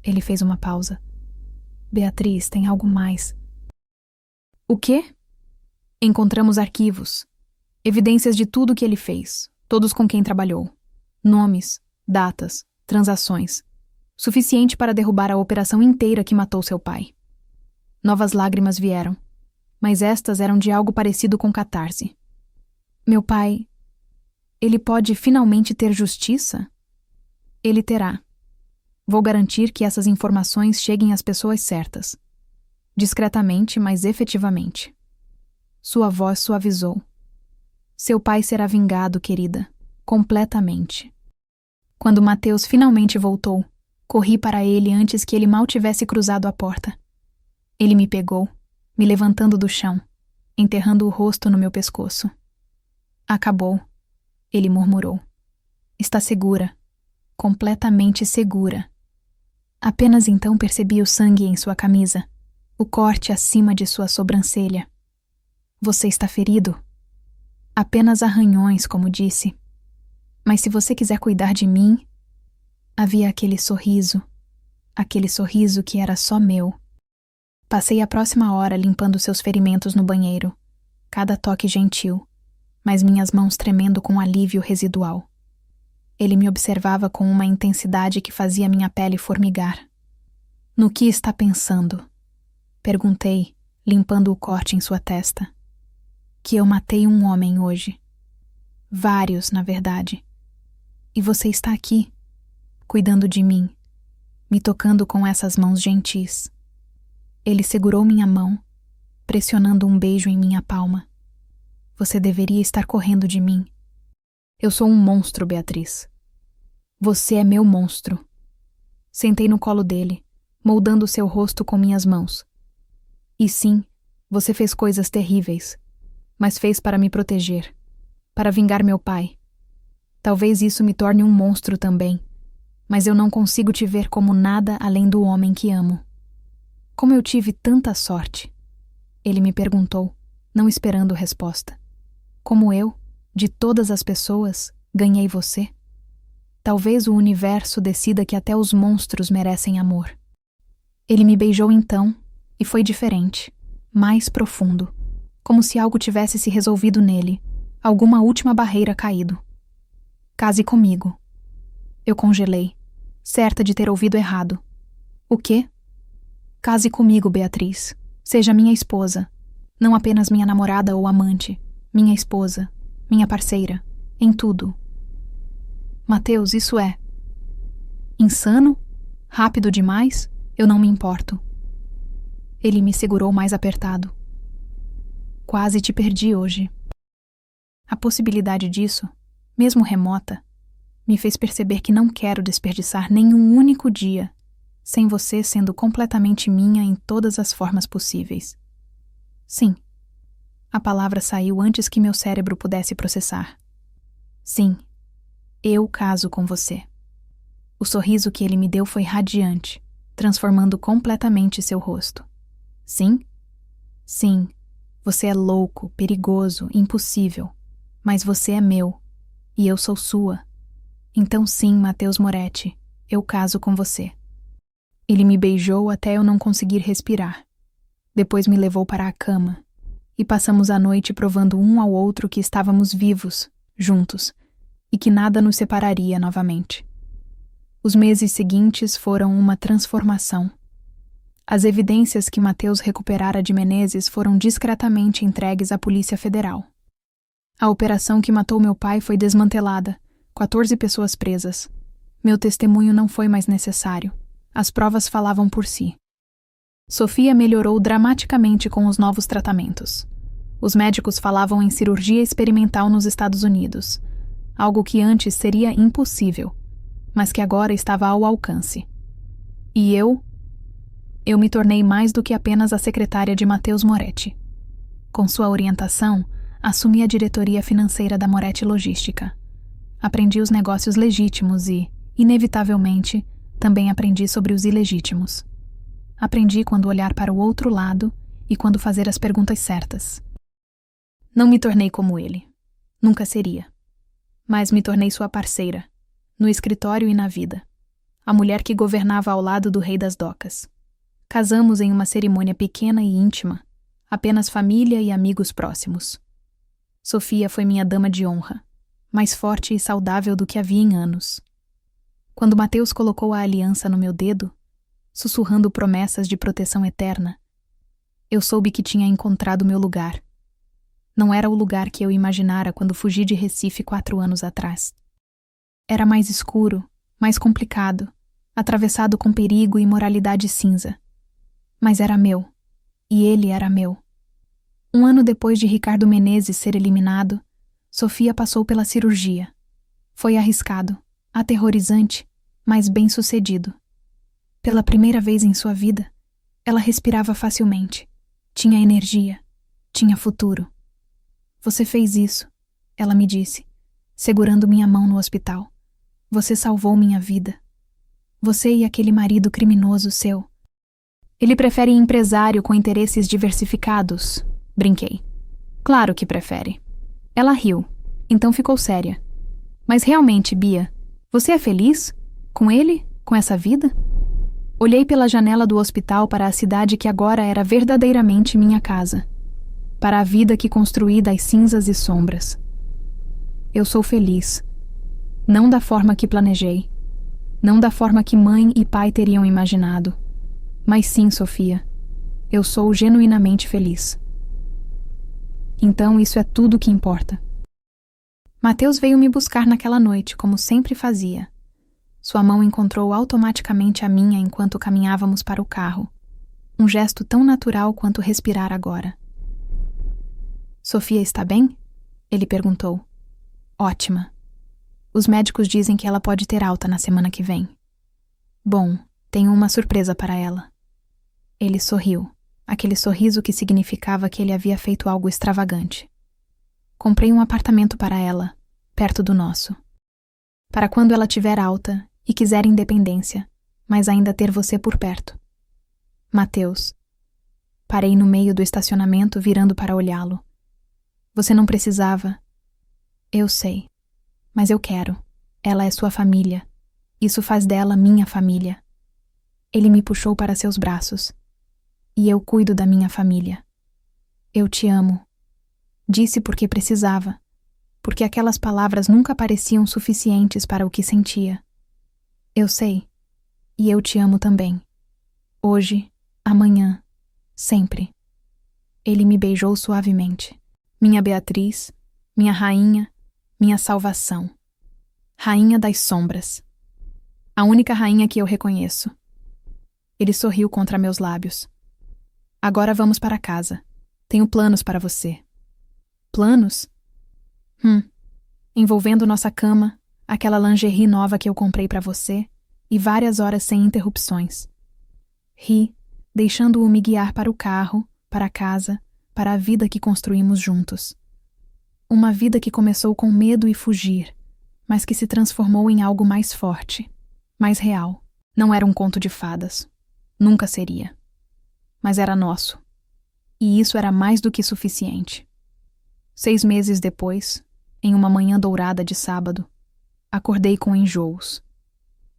Ele fez uma pausa. Beatriz, tem algo mais. O quê? Encontramos arquivos. Evidências de tudo que ele fez. Todos com quem trabalhou. Nomes, datas, transações. Suficiente para derrubar a operação inteira que matou seu pai. Novas lágrimas vieram. Mas estas eram de algo parecido com catarse. Meu pai... Ele pode finalmente ter justiça? Ele terá. Vou garantir que essas informações cheguem às pessoas certas. Discretamente, mas efetivamente. Sua voz suavizou. Seu pai será vingado, querida. Completamente. Quando Mateus finalmente voltou, corri para ele antes que ele mal tivesse cruzado a porta. Ele me pegou, me levantando do chão, enterrando o rosto no meu pescoço. Acabou, ele murmurou. Está segura. Completamente segura. Apenas então percebi o sangue em sua camisa, o corte acima de sua sobrancelha. Você está ferido? Apenas arranhões, como disse. Mas se você quiser cuidar de mim... Havia aquele sorriso que era só meu. Passei a próxima hora limpando seus ferimentos no banheiro, cada toque gentil, mas minhas mãos tremendo com alívio residual. Ele me observava com uma intensidade que fazia minha pele formigar. No que está pensando? Perguntei, limpando o corte em sua testa. Que eu matei um homem hoje. Vários, na verdade. E você está aqui, cuidando de mim, me tocando com essas mãos gentis. Ele segurou minha mão, pressionando um beijo em minha palma. Você deveria estar correndo de mim. Eu sou um monstro, Beatriz. Você é meu monstro. Sentei no colo dele, moldando seu rosto com minhas mãos. E sim, você fez coisas terríveis, mas fez para me proteger, para vingar meu pai. Talvez isso me torne um monstro também, mas eu não consigo te ver como nada além do homem que amo. Como eu tive tanta sorte? Ele me perguntou, não esperando resposta. Como eu, de todas as pessoas, ganhei você? Talvez o universo decida que até os monstros merecem amor. Ele me beijou então, e foi diferente, mais profundo, como se algo tivesse se resolvido nele, alguma última barreira caído. Case comigo. Eu congelei, certa de ter ouvido errado. O quê? Case comigo, Beatriz. Seja minha esposa. Não apenas minha namorada ou amante. Minha esposa. Minha parceira. Em tudo. Mateus, isso é... insano? Rápido demais? Eu não me importo. Ele me segurou mais apertado. Quase te perdi hoje. A possibilidade disso, mesmo remota, me fez perceber que não quero desperdiçar nenhum único dia sem você sendo completamente minha em todas as formas possíveis. Sim. A palavra saiu antes que meu cérebro pudesse processar. Sim. Eu caso com você. O sorriso que ele me deu foi radiante, transformando completamente seu rosto. Sim? Sim. Você é louco, perigoso, impossível. Mas você é meu. E eu sou sua. Então sim, Mateus Moretti, eu caso com você. Ele me beijou até eu não conseguir respirar. Depois me levou para a cama. E passamos a noite provando um ao outro que estávamos vivos, juntos, e que nada nos separaria novamente. Os meses seguintes foram uma transformação. As evidências que Mateus recuperara de Menezes foram discretamente entregues à Polícia Federal. A operação que matou meu pai foi desmantelada, 14 pessoas presas. Meu testemunho não foi mais necessário. As provas falavam por si. Sofia melhorou dramaticamente com os novos tratamentos. Os médicos falavam em cirurgia experimental nos Estados Unidos, algo que antes seria impossível, mas que agora estava ao alcance. E eu me tornei mais do que apenas a secretária de Mateus Moretti. Com sua orientação, assumi a diretoria financeira da Moretti Logística. Aprendi os negócios legítimos e, inevitavelmente, também aprendi sobre os ilegítimos. Aprendi quando olhar para o outro lado e quando fazer as perguntas certas. Não me tornei como ele. Nunca seria. Mas me tornei sua parceira, no escritório e na vida. A mulher que governava ao lado do rei das docas. Casamos em uma cerimônia pequena e íntima, apenas família e amigos próximos. Sofia foi minha dama de honra, mais forte e saudável do que havia em anos. Quando Mateus colocou a aliança no meu dedo, sussurrando promessas de proteção eterna, eu soube que tinha encontrado meu lugar. Não era o lugar que eu imaginara quando fugi de Recife 4 anos atrás. Era mais escuro, mais complicado, atravessado com perigo e moralidade cinza. Mas era meu, e ele era meu. 1 ano depois de Ricardo Menezes ser eliminado, Sofia passou pela cirurgia. Foi arriscado, aterrorizante, mas bem-sucedido. Pela primeira vez em sua vida, ela respirava facilmente. Tinha energia, tinha futuro. Você fez isso, ela me disse, segurando minha mão no hospital. Você salvou minha vida. Você e aquele marido criminoso seu. Ele prefere empresário com interesses diversificados, brinquei. Claro que prefere. Ela riu, então ficou séria. Mas realmente, Bia, você é feliz? Com ele? Com essa vida? Olhei pela janela do hospital para a cidade que agora era verdadeiramente minha casa. Para a vida que construí das cinzas e sombras. Eu sou feliz. Não da forma que planejei. Não da forma que mãe e pai teriam imaginado. Mas sim, Sofia. Eu sou genuinamente feliz. Então isso é tudo o que importa. Mateus veio me buscar naquela noite, como sempre fazia. Sua mão encontrou automaticamente a minha enquanto caminhávamos para o carro. Um gesto tão natural quanto respirar agora. Sofia está bem? Ele perguntou. Ótima. Os médicos dizem que ela pode ter alta na semana que vem. Bom, tenho uma surpresa para ela. Ele sorriu, aquele sorriso que significava que ele havia feito algo extravagante. Comprei um apartamento para ela, perto do nosso. Para quando ela tiver alta e quiser independência, mas ainda ter você por perto. Mateus. Parei no meio do estacionamento virando para olhá-lo. Você não precisava. Eu sei. Mas eu quero. Ela é sua família. Isso faz dela minha família. Ele me puxou para seus braços. E eu cuido da minha família. Eu te amo. Disse porque precisava. Porque aquelas palavras nunca pareciam suficientes para o que sentia. Eu sei. E eu te amo também. Hoje, amanhã, sempre. Ele me beijou suavemente. Minha Beatriz, minha rainha, minha salvação. Rainha das sombras. A única rainha que eu reconheço. Ele sorriu contra meus lábios. Agora vamos para casa. Tenho planos para você. Planos? Envolvendo nossa cama, aquela lingerie nova que eu comprei para você e várias horas sem interrupções. Ri, deixando-o me guiar para o carro, para casa, para a vida que construímos juntos. Uma vida que começou com medo e fugir, mas que se transformou em algo mais forte, mais real. Não era um conto de fadas. Nunca seria. Mas era nosso. E isso era mais do que suficiente. 6 meses depois, em uma manhã dourada de sábado, acordei com enjoos.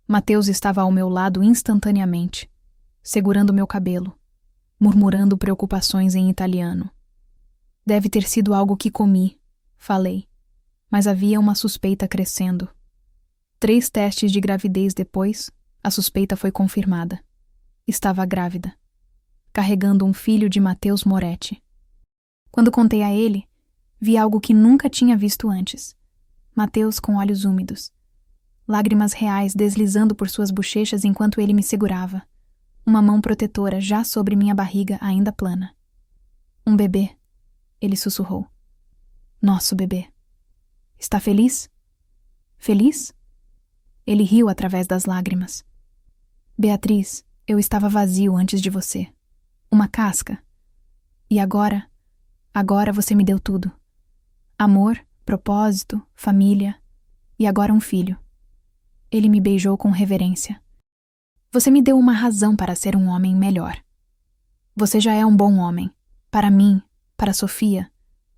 Mateus estava ao meu lado instantaneamente, segurando meu cabelo, murmurando preocupações em italiano. Deve ter sido algo que comi, falei, mas havia uma suspeita crescendo. 3 testes de gravidez depois, a suspeita foi confirmada. Estava grávida, carregando um filho de Mateus Moretti. Quando contei a ele, vi algo que nunca tinha visto antes. Mateus com olhos úmidos. Lágrimas reais deslizando por suas bochechas enquanto ele me segurava. Uma mão protetora já sobre minha barriga ainda plana. Um bebê, ele sussurrou. Nosso bebê. Está feliz? Feliz? Ele riu através das lágrimas. Beatriz, eu estava vazio antes de você. Uma casca. E agora você me deu tudo. Amor, propósito, família e agora um filho. Ele me beijou com reverência. Você me deu uma razão para ser um homem melhor. Você já é um bom homem. Para mim, para Sofia,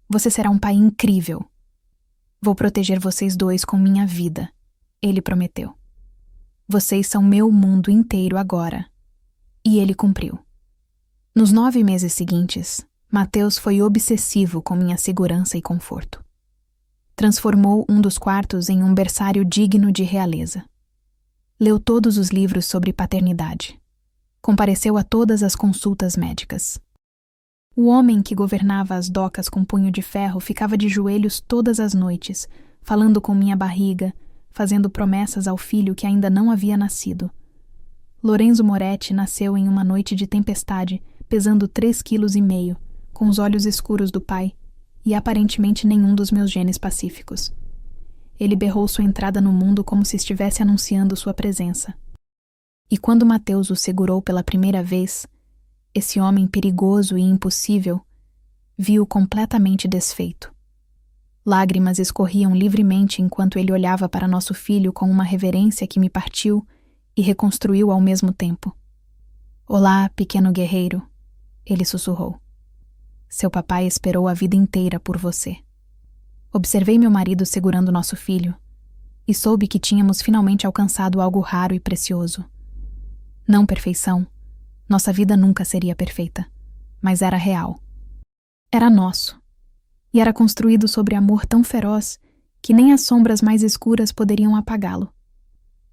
você será um pai incrível. Vou proteger vocês dois com minha vida, ele prometeu. Vocês são meu mundo inteiro agora. E ele cumpriu. Nos 9 meses seguintes, Mateus foi obsessivo com minha segurança e conforto. Transformou um dos quartos em um berçário digno de realeza. Leu todos os livros sobre paternidade. Compareceu a todas as consultas médicas. O homem que governava as docas com punho de ferro ficava de joelhos todas as noites, falando com minha barriga, fazendo promessas ao filho que ainda não havia nascido. Lorenzo Moretti nasceu em uma noite de tempestade, pesando 3,5 quilos, com os olhos escuros do pai, e aparentemente nenhum dos meus genes pacíficos. Ele berrou sua entrada no mundo como se estivesse anunciando sua presença. E quando Mateus o segurou pela primeira vez, esse homem perigoso e impossível viu-o completamente desfeito. Lágrimas escorriam livremente enquanto ele olhava para nosso filho com uma reverência que me partiu e reconstruiu ao mesmo tempo. Olá, pequeno guerreiro, ele sussurrou. Seu papai esperou a vida inteira por você. Observei meu marido segurando nosso filho, e soube que tínhamos finalmente alcançado algo raro e precioso. Não perfeição. Nossa vida nunca seria perfeita, mas era real. Era nosso. E era construído sobre amor tão feroz que nem as sombras mais escuras poderiam apagá-lo.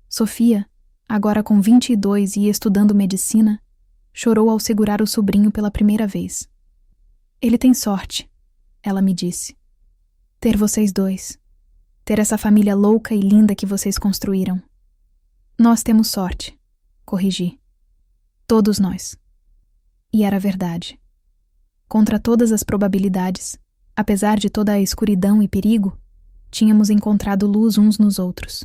Sofia, agora com 22 e estudando medicina, chorou ao segurar o sobrinho pela primeira vez. Ele tem sorte, ela me disse. Ter vocês dois. Ter essa família louca e linda que vocês construíram. Nós temos sorte, corrigi. Todos nós. E era verdade. Contra todas as probabilidades, apesar de toda a escuridão e perigo, tínhamos encontrado luz uns nos outros.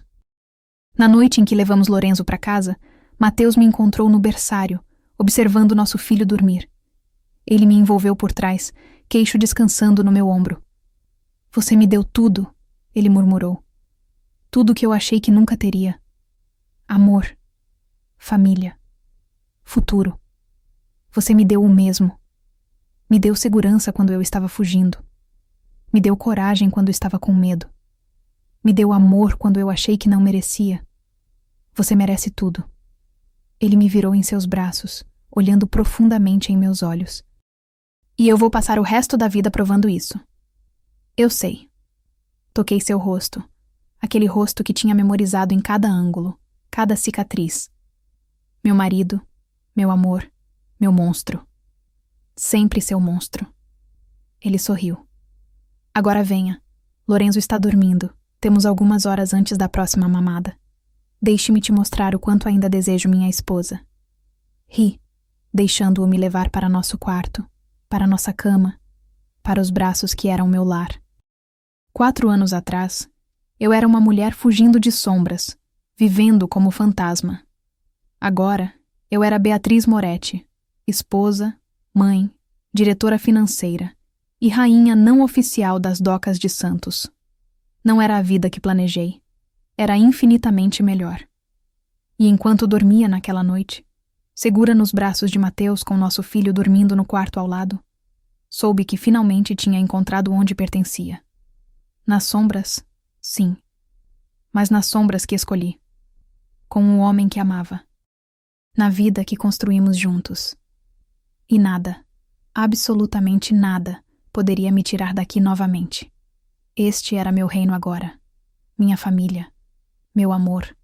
Na noite em que levamos Lorenzo para casa, Mateus me encontrou no berçário, observando nosso filho dormir. Ele me envolveu por trás, queixo descansando no meu ombro. Você me deu tudo, ele murmurou. Tudo que eu achei que nunca teria. Amor, família, futuro. Você me deu o mesmo. Me deu segurança quando eu estava fugindo. Me deu coragem quando estava com medo. Me deu amor quando eu achei que não merecia. Você merece tudo. Ele me virou em seus braços, olhando profundamente em meus olhos. E eu vou passar o resto da vida provando isso. Eu sei. Toquei seu rosto, aquele rosto que tinha memorizado em cada ângulo, cada cicatriz. Meu marido, meu amor, meu monstro. Sempre seu monstro. Ele sorriu. Agora venha. Lorenzo está dormindo. Temos algumas horas antes da próxima mamada. Deixe-me te mostrar o quanto ainda desejo minha esposa. Ri, deixando-o me levar para nosso quarto, para nossa cama, para os braços que eram meu lar. 4 anos atrás, eu era uma mulher fugindo de sombras, vivendo como fantasma. Agora, eu era Beatriz Moretti, esposa, mãe, diretora financeira e rainha não oficial das Docas de Santos. Não era a vida que planejei. Era infinitamente melhor. E enquanto dormia naquela noite, segura nos braços de Mateus com nosso filho dormindo no quarto ao lado, soube que finalmente tinha encontrado onde pertencia. Nas sombras, sim. Mas nas sombras que escolhi. Com um homem que amava. Na vida que construímos juntos. E nada, absolutamente nada, poderia me tirar daqui novamente. Este era meu reino agora. Minha família. Meu amor.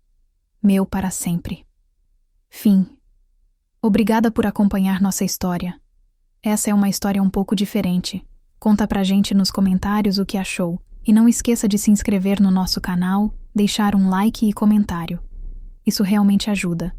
Meu para sempre. Fim. Obrigada por acompanhar nossa história. Essa é uma história um pouco diferente. Conta pra gente nos comentários o que achou. E não esqueça de se inscrever no nosso canal, deixar um like e comentário. Isso realmente ajuda.